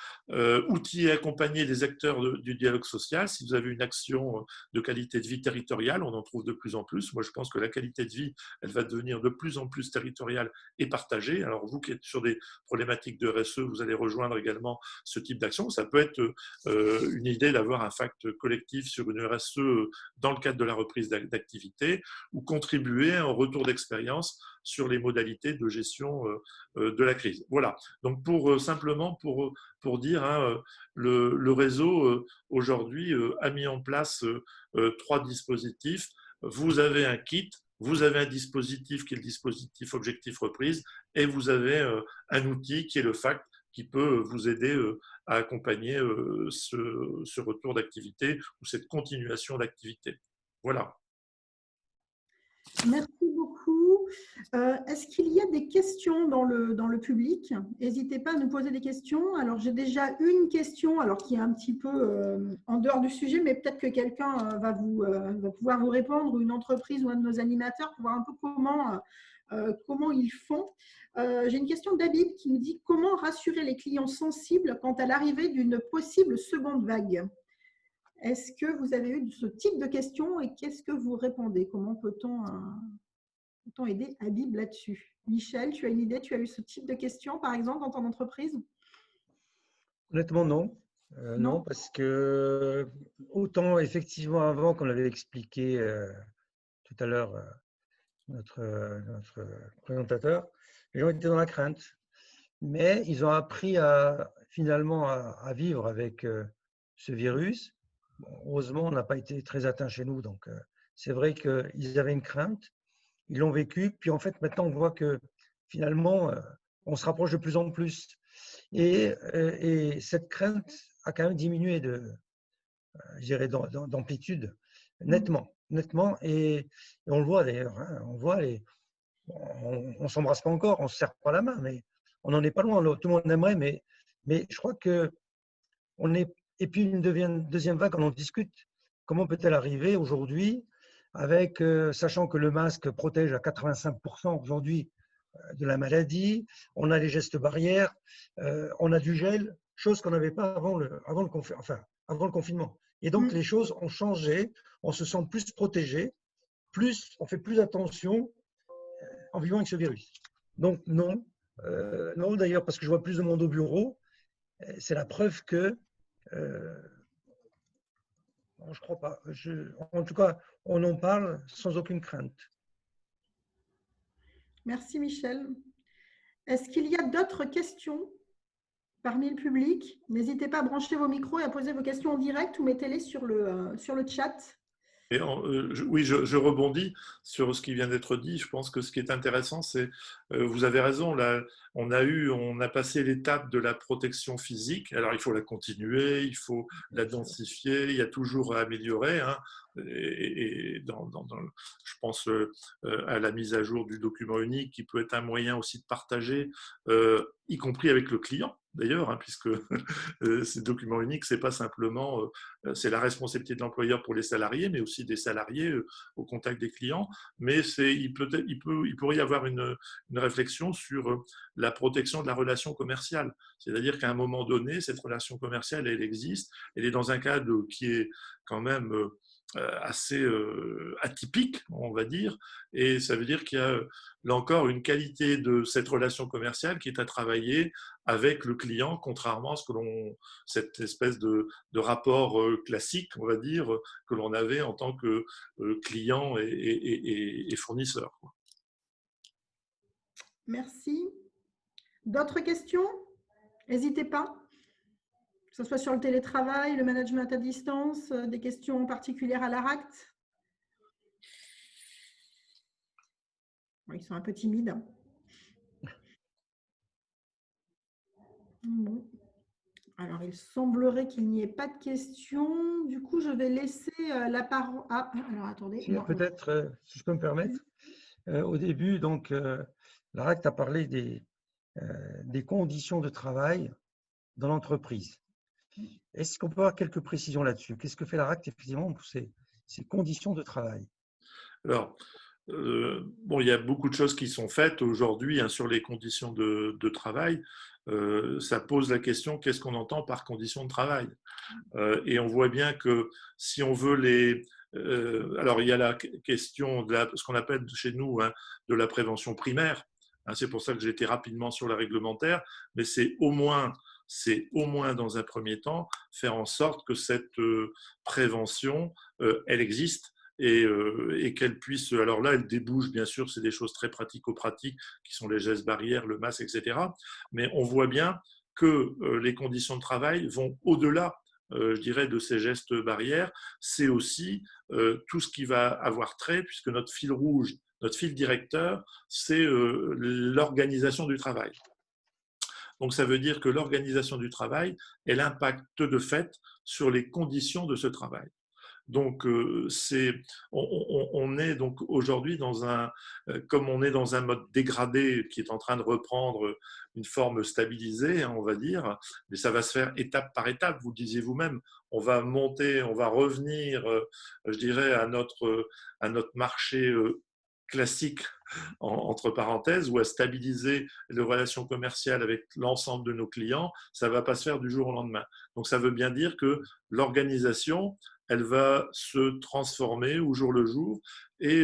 Outils et accompagner les acteurs du dialogue social. Si vous avez une action de qualité de vie territoriale, on en trouve de plus en plus. Moi, je pense que la qualité de vie, elle va devenir de plus en plus territoriale et partagée. Alors, vous qui êtes sur des problématiques de RSE, vous allez rejoindre également ce type d'action. Ça peut être une idée d'avoir un pacte collectif sur une RSE dans le cadre de la reprise d'activité, ou contribuer à un retour d'expérience sur les modalités de gestion de la crise. Voilà. Donc, simplement pour dire, hein, le réseau aujourd'hui a mis en place 3 dispositifs. Vous avez un kit, vous avez un dispositif qui est le dispositif objectif reprise, et vous avez un outil qui est le FACT, qui peut vous aider à accompagner ce retour d'activité ou cette continuation d'activité. Voilà. Merci beaucoup. Est-ce qu'il y a des questions dans le public? N'hésitez pas à nous poser des questions. Alors, j'ai déjà une question, alors qui est un petit peu en dehors du sujet, mais peut-être que quelqu'un va pouvoir vous répondre, ou une entreprise ou un de nos animateurs, pour voir un peu comment ils font. J'ai une question d'Habib qui nous dit: comment rassurer les clients sensibles quant à l'arrivée d'une possible seconde vague? Est-ce que vous avez eu ce type de questions et qu'est-ce que vous répondez? Comment peut-on aider Habib là-dessus? Michel, tu as une idée? Tu as eu ce type de questions, par exemple, dans ton entreprise? Honnêtement, non. Non, parce que autant effectivement avant, qu'on l'avait expliqué tout à l'heure, notre présentateur, les gens étaient dans la crainte. Mais ils ont appris finalement à vivre avec ce virus. Bon, heureusement, on n'a pas été très atteint chez nous. Donc, c'est vrai qu'ils avaient une crainte. Ils l'ont vécu. Puis, en fait, maintenant, on voit que finalement, on se rapproche de plus en plus. Et cette crainte a quand même diminué je dirais, d'amplitude nettement. Et on le voit d'ailleurs. Hein, on voit on ne s'embrasse pas encore, on ne se serre pas la main, mais on n'en est pas loin. Tout le monde aimerait, mais je crois que on est. Et puis une deuxième vague, on en discute. Comment peut-elle arriver aujourd'hui, avec, sachant que le masque protège à 85% aujourd'hui de la maladie, on a les gestes barrières, on a du gel, chose qu'on n'avait pas avant le confinement. Et donc les choses ont changé, on se sent plus protégé, on fait plus attention en vivant avec ce virus. Donc non, non d'ailleurs, parce que je vois plus de monde au bureau, c'est la preuve que non, je crois pas. En tout cas, on en parle sans aucune crainte. Merci Michel. Est-ce qu'il y a d'autres questions parmi le public? N'hésitez pas à brancher vos micros et à poser vos questions en direct, ou mettez-les sur le chat. Et oui, je rebondis sur ce qui vient d'être dit. Je pense que ce qui est intéressant, c'est, vous avez raison, là, on a passé l'étape de la protection physique. Alors, il faut la continuer, il faut la densifier, il y a toujours à améliorer. Hein. Et je pense à la mise à jour du document unique, qui peut être un moyen aussi de partager, y compris avec le client. D'ailleurs, hein, puisque ces documents uniques, c'est pas simplement, c'est la responsabilité de l'employeur pour les salariés, mais aussi des salariés au contact des clients. Mais il pourrait y avoir une réflexion sur la protection de la relation commerciale. C'est-à-dire qu'à un moment donné, cette relation commerciale, elle existe, elle est dans un cadre qui est quand même assez atypique, on va dire, et ça veut dire qu'il y a là encore une qualité de cette relation commerciale qui est à travailler avec le client, contrairement à cette espèce de rapport classique, on va dire, que l'on avait en tant que client et fournisseur. Merci. D'autres questions? N'hésitez pas, que ce soit sur le télétravail, le management à distance, des questions particulières à l'ARACT. Ils sont un peu timides. Bon. Alors, il semblerait qu'il n'y ait pas de questions. Du coup, je vais laisser la parole. Ah, alors attendez. Peut-être, si je peux me permettre, au début, donc, l'ARACT a parlé des conditions de travail dans l'entreprise. Est-ce qu'on peut avoir quelques précisions là-dessus? Qu'est-ce que fait l'ARACT effectivement pour ces conditions de travail? Alors, bon, il y a beaucoup de choses qui sont faites aujourd'hui sur les conditions de travail. Ça pose la question, qu'est-ce qu'on entend par conditions de travail? Et on voit bien que si on veut alors, il y a la question de ce qu'on appelle chez nous de la prévention primaire. C'est pour ça que j'ai été rapidement sur la réglementaire, mais c'est au moins dans un premier temps faire en sorte que cette prévention, elle existe et qu'elle puisse. Alors là, elle débouche, bien sûr, c'est des choses très pratico-pratiques qui sont les gestes barrières, le masque, etc. Mais on voit bien que les conditions de travail vont au-delà, je dirais, de ces gestes barrières. C'est aussi tout ce qui va avoir trait, puisque notre fil rouge, notre fil directeur, c'est l'organisation du travail. Donc, ça veut dire que l'organisation du travail, elle impacte de fait sur les conditions de ce travail. Donc, on est donc aujourd'hui comme on est dans un mode dégradé qui est en train de reprendre une forme stabilisée, on va dire, mais ça va se faire étape par étape. Vous le disiez vous-même, on va monter, on va revenir, je dirais, à notre marché classique, entre parenthèses, ou à stabiliser les relations commerciales avec l'ensemble de nos clients. Ça ne va pas se faire du jour au lendemain. Donc, ça veut bien dire que l'organisation, elle va se transformer au jour le jour et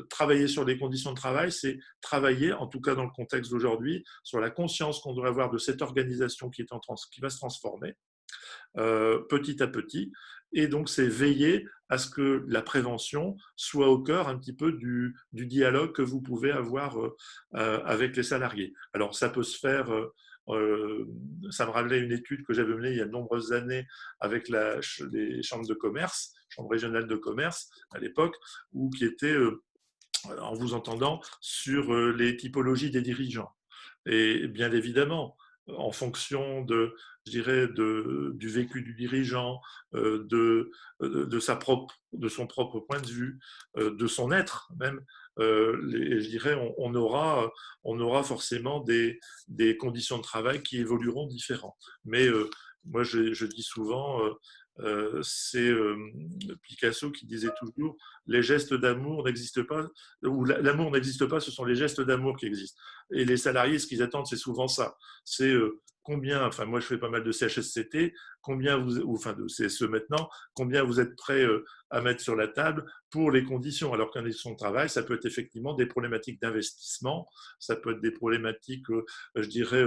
travailler sur les conditions de travail, c'est travailler, en tout cas dans le contexte d'aujourd'hui, sur la conscience qu'on doit avoir de cette organisation qui va se transformer petit à petit. Et donc, c'est veiller à ce que la prévention soit au cœur un petit peu du dialogue que vous pouvez avoir avec les salariés. Alors, ça peut se faire. Ça me rappelait une étude que j'avais menée il y a de nombreuses années avec les chambres de commerce, chambres régionales de commerce à l'époque, qui était, en vous entendant, sur les typologies des dirigeants. Et bien évidemment, en fonction je dirais, du vécu du dirigeant, de son propre point de vue, de son être même, je dirais, on aura forcément des conditions de travail qui évolueront différentes. Mais moi, je dis souvent, c'est Picasso qui disait toujours, les gestes d'amour n'existent pas, ou l'amour n'existe pas, ce sont les gestes d'amour qui existent. Et les salariés, ce qu'ils attendent, c'est souvent ça. C'est combien, enfin moi je fais pas mal de CHSCT, combien enfin de CSE maintenant, combien vous êtes prêts à mettre sur la table pour les conditions. Alors qu'en conditions de travail, ça peut être effectivement des problématiques d'investissement, ça peut être des problématiques, je dirais,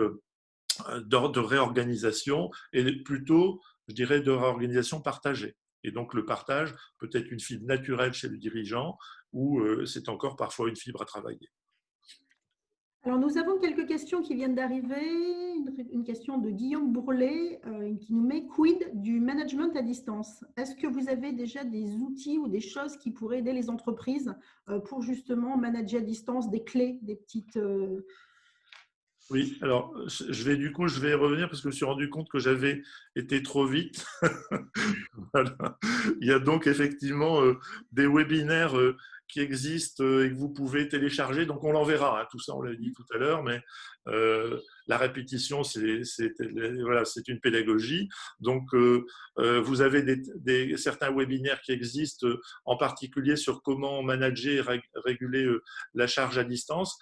de réorganisation, et plutôt, je dirais, de réorganisation partagée. Et donc, le partage peut être une fibre naturelle chez le dirigeant ou c'est encore parfois une fibre à travailler. Alors, nous avons quelques questions qui viennent d'arriver. Une question de Guillaume Bourlet qui nous met: quid du management à distance? Est-ce que vous avez déjà des outils ou des choses qui pourraient aider les entreprises pour justement manager à distance, des clés, des petites… Oui, alors je vais revenir parce que je me suis rendu compte que j'avais été trop vite. Voilà. Il y a donc effectivement des webinaires qui existent et que vous pouvez télécharger. Donc on l'enverra, tout ça on l'a dit tout à l'heure, mais la répétition c'est une pédagogie. Donc vous avez certains webinaires qui existent, en particulier sur comment manager et réguler la charge à distance.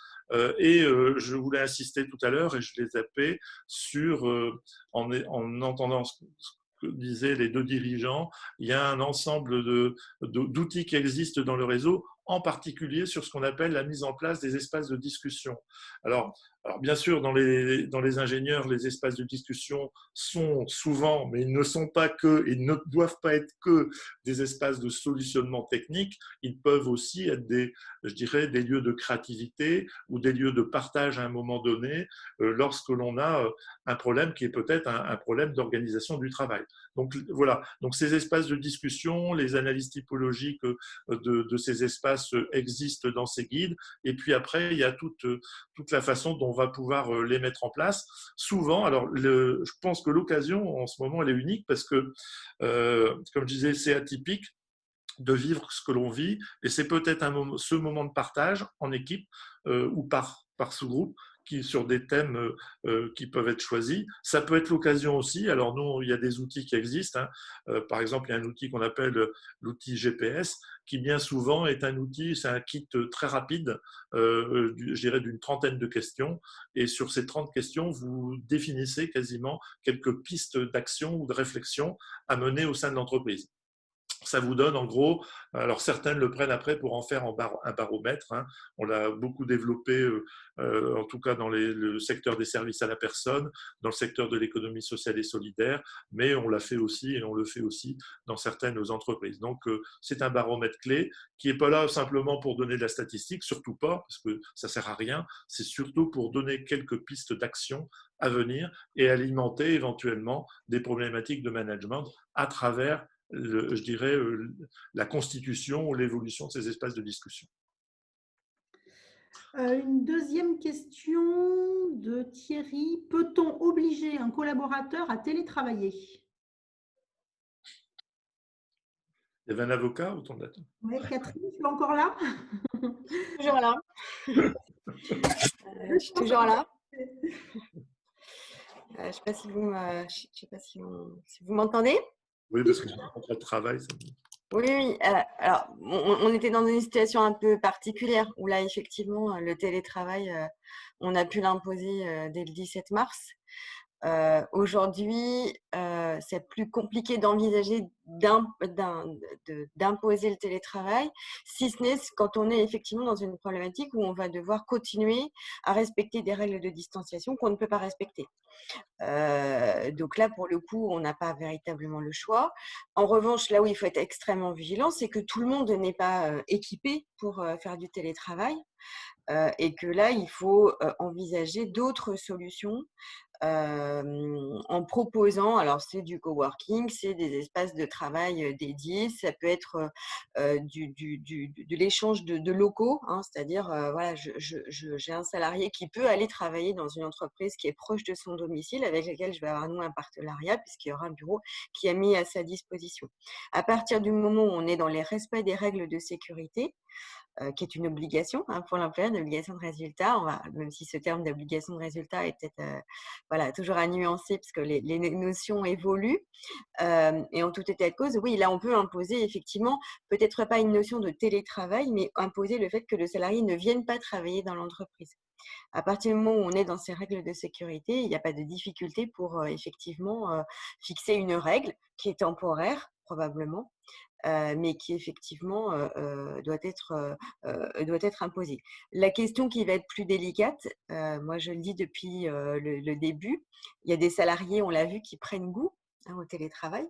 Et je voulais insister tout à l'heure, et je l'ai zappé, sur, en entendant ce que disaient les deux dirigeants, il y a un ensemble d'outils qui existent dans le réseau, en particulier sur ce qu'on appelle la mise en place des espaces de discussion. Alors, Alors bien sûr, dans les ingénieurs, les espaces de discussion sont souvent, mais ils ne sont pas que, et ne doivent pas être que des espaces de solutionnement technique. Ils peuvent aussi être je dirais, des lieux de créativité ou des lieux de partage à un moment donné, lorsque l'on a un problème qui est peut-être un problème d'organisation du travail. Donc voilà, donc ces espaces de discussion, les analyses typologiques de ces espaces existent dans ces guides. Et puis après, il y a toute la façon dont on va pouvoir les mettre en place. Souvent, alors je pense que l'occasion en ce moment, elle est unique parce que, comme je disais, c'est atypique de vivre ce que l'on vit et c'est peut-être ce moment de partage en équipe ou par sous-groupe sur des thèmes qui peuvent être choisis. Ça peut être l'occasion aussi, alors nous, il y a des outils qui existent, hein. Par exemple, il y a un outil qu'on appelle l'outil GPS, qui bien souvent est un outil, c'est un kit très rapide, je dirais d'une trentaine de questions, et sur ces 30 questions, vous définissez quasiment quelques pistes d'action ou de réflexion à mener au sein de l'entreprise. Ça vous donne en gros, alors certaines le prennent après pour en faire un baromètre, hein. On l'a beaucoup développé, en tout cas dans le secteur des services à la personne, dans le secteur de l'économie sociale et solidaire, mais on l'a fait aussi et on le fait aussi dans certaines entreprises. Donc c'est un baromètre clé qui n'est pas là simplement pour donner de la statistique, surtout pas, parce que ça ne sert à rien, c'est surtout pour donner quelques pistes d'action à venir et alimenter éventuellement des problématiques de management à travers je dirais, la constitution ou l'évolution de ces espaces de discussion. Une deuxième question de Thierry. Peut-on obliger un collaborateur à télétravailler? Il y avait un avocat autour de la table. Oui, Catherine, tu es encore là? Toujours là. Je suis toujours là. Je ne sais pas si vous m'entendez. Oui, parce que j'ai un contrat de travail. Oui. Alors, on était dans une situation un peu particulière où là, effectivement, le télétravail, on a pu l'imposer dès le 17 mars. Aujourd'hui, c'est plus compliqué d'envisager d'imposer le télétravail, si ce n'est quand on est effectivement dans une problématique où on va devoir continuer à respecter des règles de distanciation qu'on ne peut pas respecter. Donc là, pour le coup, on n'a pas véritablement le choix. En revanche, là où il faut être extrêmement vigilant, c'est que tout le monde n'est pas équipé pour faire du télétravail et que là, il faut envisager d'autres solutions en proposant, alors c'est du coworking, c'est des espaces de travail dédiés, ça peut être de l'échange de locaux, hein, c'est-à-dire voilà, j'ai un salarié qui peut aller travailler dans une entreprise qui est proche de son domicile, avec laquelle je vais avoir nous un partenariat, puisqu'il y aura un bureau qui est mis à sa disposition. À partir du moment où on est dans les respects des règles de sécurité, qui est une obligation pour l'employeur, une obligation de résultat. Même si ce terme d'obligation de résultat est peut-être voilà, toujours à nuancer parce que les notions évoluent. Et en tout état de cause, oui, là, on peut imposer effectivement, peut-être pas une notion de télétravail, mais imposer le fait que le salarié ne vienne pas travailler dans l'entreprise. À partir du moment où on est dans ces règles de sécurité, il n'y a pas de difficulté pour effectivement fixer une règle qui est temporaire, probablement, mais qui effectivement doit être imposée. La question qui va être plus délicate, moi je le dis depuis le début, il y a des salariés, on l'a vu, qui prennent goût au télétravail.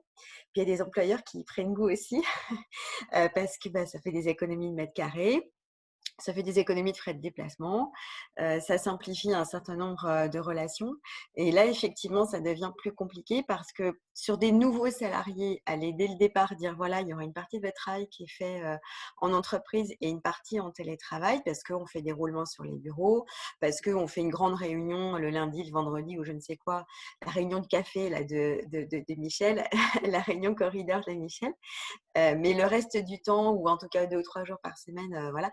Puis il y a des employeurs qui prennent goût aussi parce que ça fait des économies de mètres carrés. Ça fait des économies de frais de déplacement, ça simplifie un certain nombre de relations. Et là, effectivement, ça devient plus compliqué parce que sur des nouveaux salariés, aller dès le départ dire voilà, il y aura une partie de votre travail qui est fait en entreprise et une partie en télétravail parce qu'on fait des roulements sur les bureaux, parce qu'on fait une grande réunion le lundi, le vendredi ou je ne sais quoi, la réunion de café là, de Michel, la réunion corridor de Michel. Mais le reste du temps, ou en tout cas 2 ou 3 jours par semaine, voilà,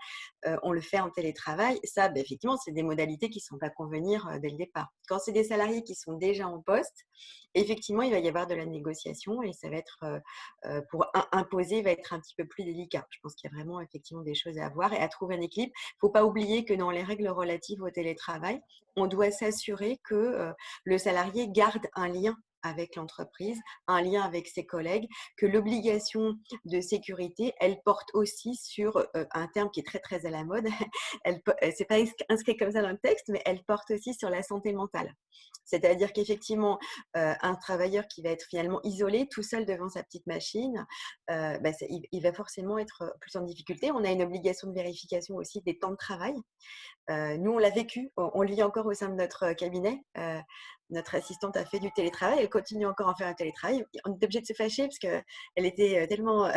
on le fait en télétravail. Ça, effectivement, c'est des modalités qui ne sont pas convenir dès le départ. Quand c'est des salariés qui sont déjà en poste, effectivement, il va y avoir de la négociation et ça va être, pour imposer, va être un petit peu plus délicat. Je pense qu'il y a vraiment effectivement des choses à voir et à trouver un équilibre. Il ne faut pas oublier que dans les règles relatives au télétravail, on doit s'assurer que le salarié garde un lien avec l'entreprise, un lien avec ses collègues, que l'obligation de sécurité, elle porte aussi sur un terme qui est très très à la mode. C'est pas inscrit comme ça dans le texte, mais elle porte aussi sur la santé mentale. C'est-à-dire qu'effectivement, un travailleur qui va être finalement isolé, tout seul devant sa petite machine, il va forcément être plus en difficulté. On a une obligation de vérification aussi des temps de travail. Nous, on l'a vécu, on le vit encore au sein de notre cabinet. Notre assistante a fait du télétravail, elle continue encore à faire un télétravail. On est obligé de se fâcher parce qu'elle était tellement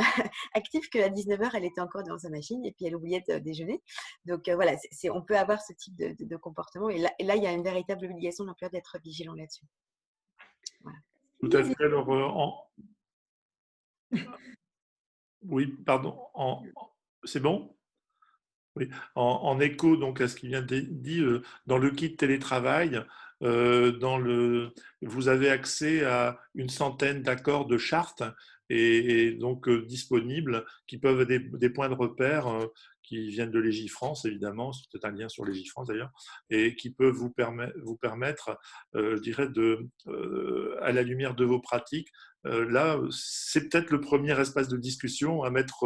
active qu'à 19h, elle était encore devant sa machine et puis elle oubliait de déjeuner. Donc voilà, on peut avoir ce type de comportement. Et là, il y a une véritable obligation de l'employeur d'être vigilant là-dessus. Voilà. Tout à fait. Alors, oui, pardon. C'est bon? Oui. En écho donc à ce qui vient d'être dit, dans le kit télétravail, vous avez accès à une centaine d'accords de chartes et donc disponibles qui peuvent être des points de repère qui viennent de Légifrance, évidemment, c'est peut-être un lien sur Légifrance d'ailleurs, et qui peuvent vous permettre, je dirais, à la lumière de vos pratiques, là, c'est peut-être le premier espace de discussion à mettre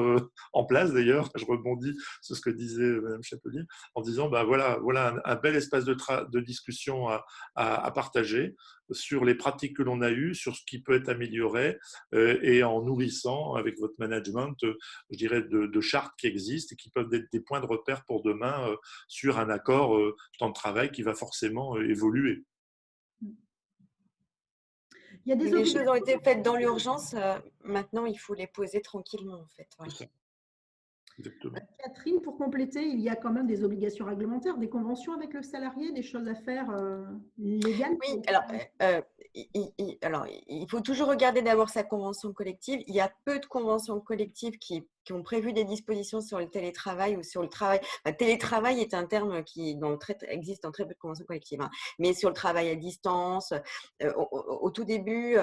en place d'ailleurs. Je rebondis sur ce que disait Mme Chapelier en disant voilà un bel espace de discussion à partager sur les pratiques que l'on a eues, sur ce qui peut être amélioré et en nourrissant avec votre management, je dirais, de chartes qui existent et qui peuvent être des points de repère pour demain sur un accord temps de travail qui va forcément évoluer. Il y a des Les choses ont été faites dans l'urgence. Maintenant, il faut les poser tranquillement, en fait. Ouais. C'est ça. Exactement. Catherine, pour compléter, il y a quand même des obligations réglementaires, des conventions avec le salarié, des choses à faire légales. Oui, alors, il faut toujours regarder d'abord sa convention collective. Il y a peu de conventions collectives qui ont prévu des dispositions sur le télétravail ou sur le travail. Télétravail est un terme qui existe dans très peu de conventions collectives, hein. Mais sur le travail à distance, au tout début,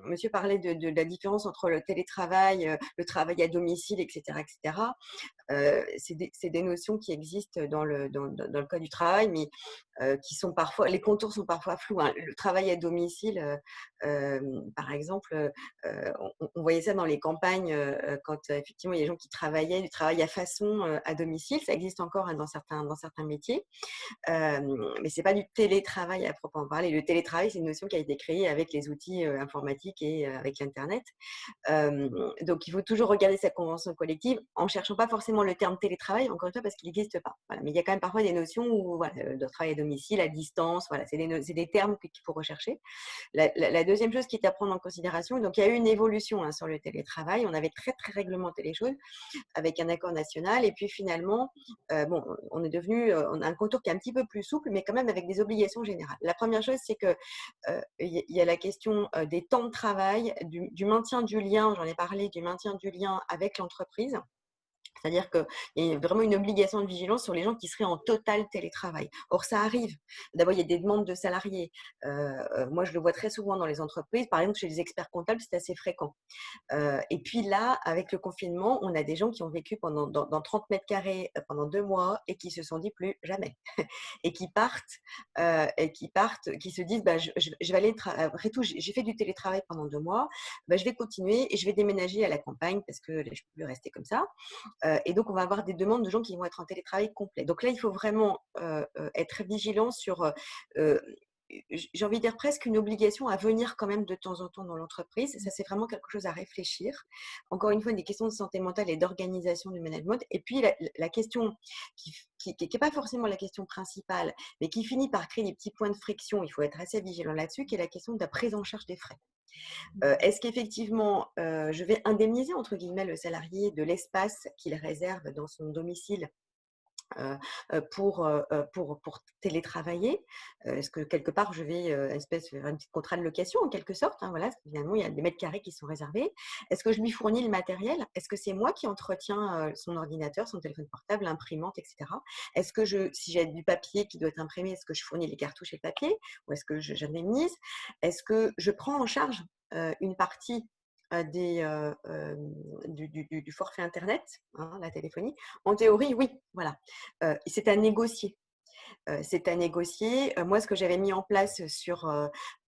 monsieur parlait de la différence entre le télétravail, le travail à domicile, etc., etc. C'est des notions qui existent dans le code du travail, mais qui sont parfois, les contours sont parfois flous, hein. Le travail à domicile, par exemple, on voyait ça dans les campagnes quand effectivement il y a des gens qui travaillaient du travail à façon à domicile. Ça existe encore, hein, dans certains métiers, mais c'est pas du télétravail à proprement parler. Le télétravail, c'est une notion qui a été créée avec les outils informatiques et avec l'internet. Donc il faut toujours regarder sa convention collective en cherchant pas forcément le terme télétravail, encore une fois, parce qu'il n'existe pas. Voilà. Mais il y a quand même parfois des notions où de travail à domicile, à distance, voilà, c'est des termes qu'il faut rechercher. La deuxième chose qui est à prendre en considération, donc il y a eu une évolution, hein, sur le télétravail. On avait très très réglementé les choses avec un accord national, et puis finalement, on a un contour qui est un petit peu plus souple, mais quand même avec des obligations générales. La première chose, c'est que il y a la question des temps de travail, du maintien du lien. J'en ai parlé, du maintien du lien avec l'entreprise. C'est-à-dire qu'il y a vraiment une obligation de vigilance sur les gens qui seraient en total télétravail. Or, ça arrive. D'abord, il y a des demandes de salariés. Moi, je le vois très souvent dans les entreprises. Par exemple, chez les experts comptables, c'est assez fréquent. Et puis là, avec le confinement, on a des gens qui ont vécu dans 30 mètres carrés pendant 2 mois et qui se sont dit plus jamais. Et qui se disent je vais aller après tout, j'ai fait du télétravail pendant 2 mois, je vais continuer et je vais déménager à la campagne parce que je ne peux plus rester comme ça. Et donc, on va avoir des demandes de gens qui vont être en télétravail complet. Donc là, il faut vraiment être vigilant sur, j'ai envie de dire presque une obligation à venir quand même de temps en temps dans l'entreprise. Ça, c'est vraiment quelque chose à réfléchir. Encore une fois, des questions de santé mentale et d'organisation du management. Et puis, la question qui n'est pas forcément la question principale, mais qui finit par créer des petits points de friction, il faut être assez vigilant là-dessus, qui est la question de la prise en charge des frais. Est-ce qu'effectivement, je vais indemniser, entre guillemets, le salarié de l'espace qu'il réserve dans son domicile pour télétravailler? Est-ce que quelque part, je vais faire un petit contrat de location en quelque sorte, hein, voilà, finalement, il y a des mètres carrés qui sont réservés. Est-ce que je lui fournis le matériel? Est-ce que c'est moi qui entretiens son ordinateur, son téléphone portable, l'imprimante, etc. Est-ce que si j'ai du papier qui doit être imprimé, est-ce que je fournis les cartouches et le papier, ou est-ce que j'indemnise? Est-ce que je prends en charge une partie du forfait Internet, hein, la téléphonie? En théorie, oui, voilà. C'est à négocier. c'est à négocier. Moi, ce que j'avais mis en place dès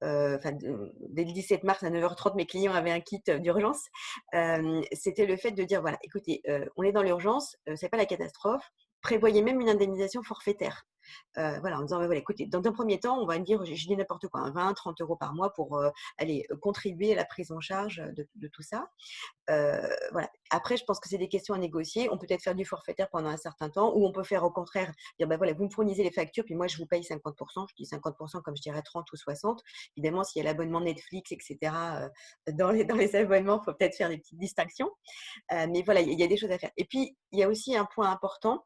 le 17 mars à 9h30, mes clients avaient un kit d'urgence. C'était le fait de dire, voilà, écoutez, on est dans l'urgence, c'est pas la catastrophe. Prévoyez même une indemnisation forfaitaire. Voilà, en disant, voilà, écoutez, dans un premier temps, on va me dire, je dis n'importe quoi, 20, 30 euros par mois pour contribuer à la prise en charge de tout ça. Voilà. Après, je pense que c'est des questions à négocier. On peut peut-être faire du forfaitaire pendant un certain temps, ou on peut faire au contraire, dire, voilà, vous me fournissez les factures, puis moi, je vous paye 50%. Je dis 50% comme je dirais 30 ou 60. Évidemment, s'il y a l'abonnement Netflix, etc., dans les abonnements, il faut peut-être faire des petites distinctions. Mais voilà, il y a des choses à faire. Et puis, il y a aussi un point important,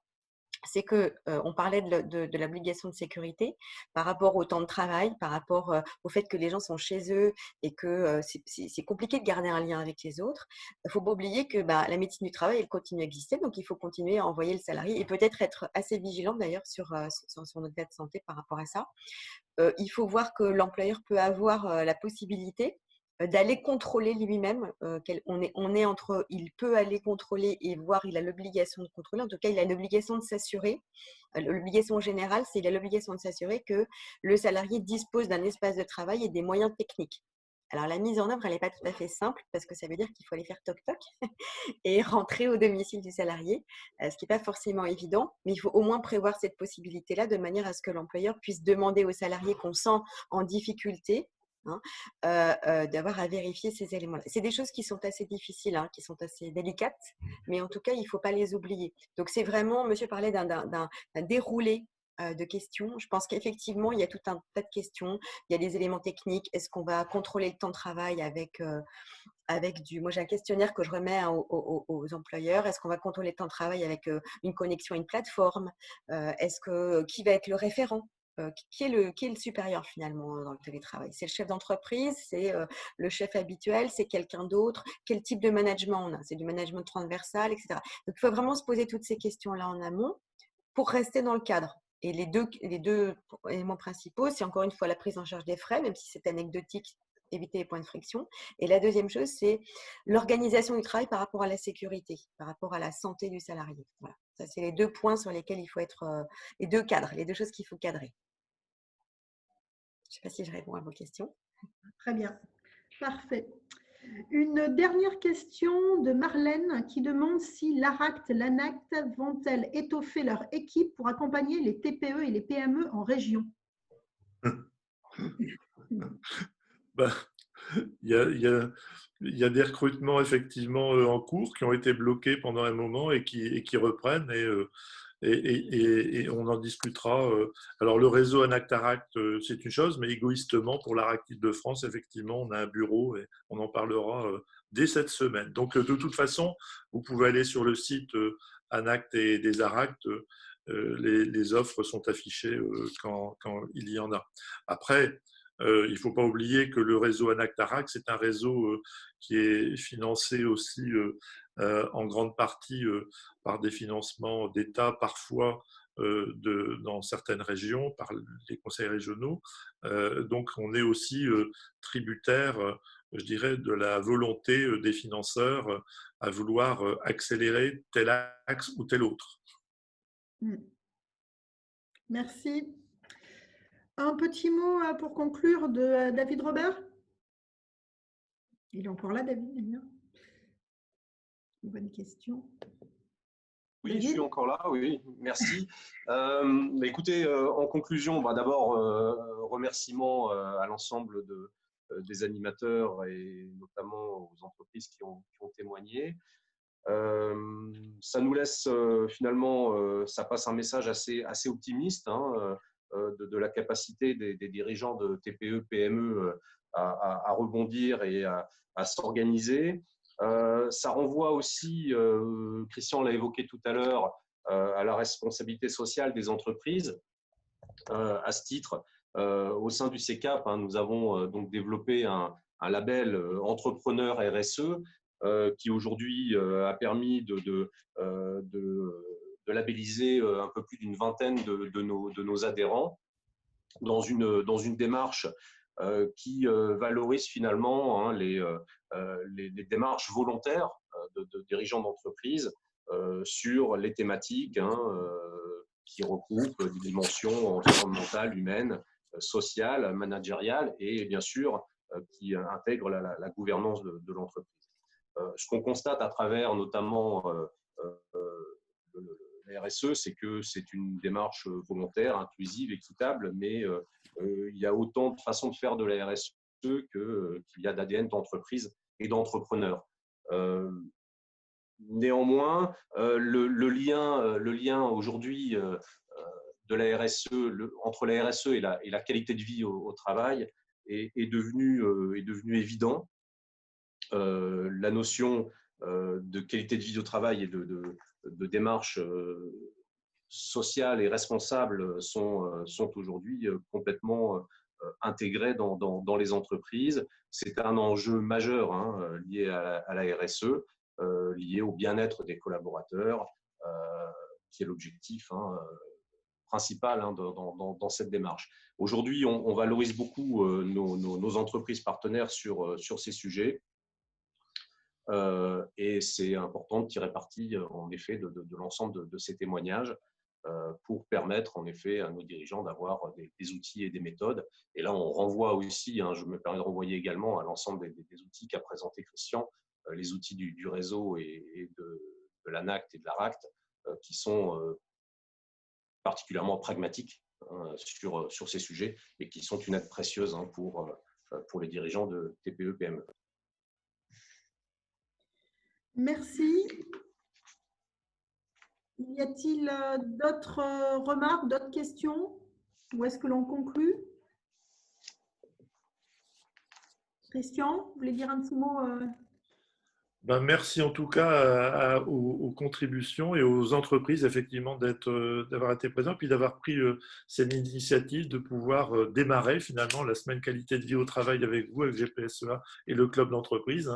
c'est que on parlait de l'obligation de sécurité par rapport au temps de travail, par rapport au fait que les gens sont chez eux et que c'est compliqué de garder un lien avec les autres. Il ne faut pas oublier que la médecine du travail, elle continue à exister, donc il faut continuer à envoyer le salarié et peut-être être assez vigilant d'ailleurs sur notre état de santé par rapport à ça. Il faut voir que l'employeur peut avoir la possibilité d'aller contrôler lui-même. On est entre il peut aller contrôler et voir, il a l'obligation de contrôler. En tout cas, il a l'obligation de s'assurer. L'obligation générale, c'est qu'il a l'obligation de s'assurer que le salarié dispose d'un espace de travail et des moyens techniques. Alors, la mise en œuvre, elle n'est pas tout à fait simple parce que ça veut dire qu'il faut aller faire toc-toc et rentrer au domicile du salarié, ce qui n'est pas forcément évident, mais il faut au moins prévoir cette possibilité-là de manière à ce que l'employeur puisse demander au salarié qu'on sent en difficulté d'avoir à vérifier ces éléments-là. C'est des choses qui sont assez difficiles, qui sont assez délicates, mais en tout cas, il ne faut pas les oublier. Donc, c'est vraiment, monsieur parlait d'un déroulé de questions. Je pense qu'effectivement, il y a tout un tas de questions. Il y a des éléments techniques. Est-ce qu'on va contrôler le temps de travail avec moi, j'ai un questionnaire que je remets aux employeurs. Est-ce qu'on va contrôler le temps de travail avec une connexion à une plateforme? Qui va être le référent? Qui est le supérieur finalement dans le télétravail? C'est le chef d'entreprise, c'est le chef habituel, c'est quelqu'un d'autre? Quel type de management on a? C'est du management transversal, etc. Donc, il faut vraiment se poser toutes ces questions-là en amont pour rester dans le cadre. Et les deux éléments principaux, c'est encore une fois la prise en charge des frais, même si c'est anecdotique, éviter les points de friction. Et la deuxième chose, c'est l'organisation du travail par rapport à la sécurité, par rapport à la santé du salarié. Voilà. Ça, c'est les 2 points sur lesquels il faut être, les 2 cadres, les 2 choses qu'il faut cadrer. Je ne sais pas si je réponds à vos questions. Très bien, parfait. Une dernière question de Marlène qui demande si l'ARACT, l'ANACT vont-elles étoffer leur équipe pour accompagner les TPE et les PME en région? Il y a des recrutements effectivement en cours qui ont été bloqués pendant un moment et qui reprennent et on en discutera. Alors le réseau ANACT-ARACT, c'est une chose, mais égoïstement pour l'ARACT Île-de-France, effectivement, on a un bureau et on en parlera dès cette semaine. Donc de toute façon, vous pouvez aller sur le site ANACT et des ARACT. Les offres sont affichées quand il y en a. Après, il ne faut pas oublier que le réseau ANACT-ARACT, c'est un réseau qui est financé aussi en grande partie par des financements d'État, parfois dans certaines régions, par les conseils régionaux. Donc, on est aussi tributaire, je dirais, de la volonté des financeurs à vouloir accélérer tel axe ou tel autre. Merci. Un petit mot pour conclure de David Robert. Il est encore là, David? Une bonne question. Oui, David? Je suis encore là, oui, merci. Écoutez, en conclusion, d'abord, remerciements à l'ensemble des animateurs et notamment aux entreprises qui ont témoigné. Ça nous laisse finalement, ça passe un message assez optimiste de la capacité des dirigeants de TPE, PME à rebondir et à s'organiser. Ça renvoie aussi, Christian l'a évoqué tout à l'heure, à la responsabilité sociale des entreprises. À ce titre, au sein du CECAP, nous avons donc développé un label entrepreneur RSE qui aujourd'hui a permis de labelliser un peu plus d'une vingtaine de nos adhérents dans une démarche qui valorise finalement les démarches volontaires de dirigeants d'entreprise sur les thématiques qui regroupe des dimensions environnementales, humaines, sociales, managériales et bien sûr qui intègre la gouvernance de l'entreprise. Ce qu'on constate à travers notamment la RSE, c'est que c'est une démarche volontaire, inclusive, équitable, mais il y a autant de façons de faire de la RSE qu'il y a d'ADN d'entreprise et d'entrepreneurs. Néanmoins, le lien aujourd'hui de la RSE, entre la RSE et la qualité de vie au travail est devenu évident. La notion de qualité de vie au travail et de démarche sociale et responsable sont aujourd'hui complètement intégrées dans les entreprises. C'est un enjeu majeur lié à la RSE, lié au bien-être des collaborateurs, qui est l'objectif principal dans cette démarche. Aujourd'hui, on valorise beaucoup nos entreprises partenaires sur ces sujets. Et c'est important de tirer parti en effet de l'ensemble de ces témoignages pour permettre en effet à nos dirigeants d'avoir des outils et des méthodes. Et là, on renvoie aussi, je me permets de renvoyer également à l'ensemble des outils qu'a présenté Christian, les outils du réseau et de l'ANACT et de la RACT, qui sont particulièrement pragmatiques sur ces sujets et qui sont une aide précieuse pour les dirigeants de TPE-PME. Merci. Y a-t-il d'autres remarques, d'autres questions? Ou est-ce que l'on conclut? Christian, vous voulez dire un petit mot? Merci en tout cas aux contributions et aux entreprises effectivement d'avoir été présents, puis d'avoir pris cette initiative de pouvoir démarrer finalement la semaine qualité de vie au travail avec vous, avec GPSEA et le club d'entreprise.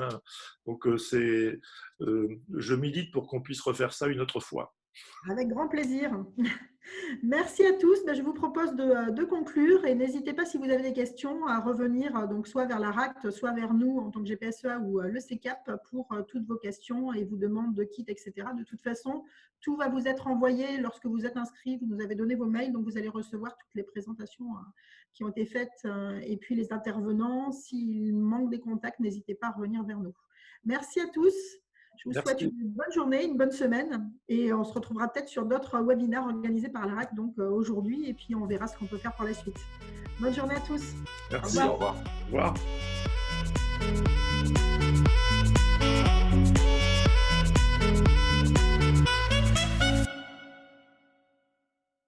Donc je milite pour qu'on puisse refaire ça une autre fois. Avec grand plaisir. Merci à tous. Je vous propose de conclure et n'hésitez pas si vous avez des questions à revenir donc soit vers la RACT, soit vers nous en tant que GPSEA ou le CCAP pour toutes vos questions et vos demandes de kits, etc. De toute façon, tout va vous être envoyé lorsque vous êtes inscrit. Vous nous avez donné vos mails, donc vous allez recevoir toutes les présentations qui ont été faites et puis les intervenants. S'il manque des contacts, n'hésitez pas à revenir vers nous. Merci à tous. Je vous souhaite une bonne journée, une bonne semaine et on se retrouvera peut-être sur d'autres webinaires organisés par la RAC aujourd'hui et puis on verra ce qu'on peut faire pour la suite. Bonne journée à tous. Merci. Au revoir. Au revoir.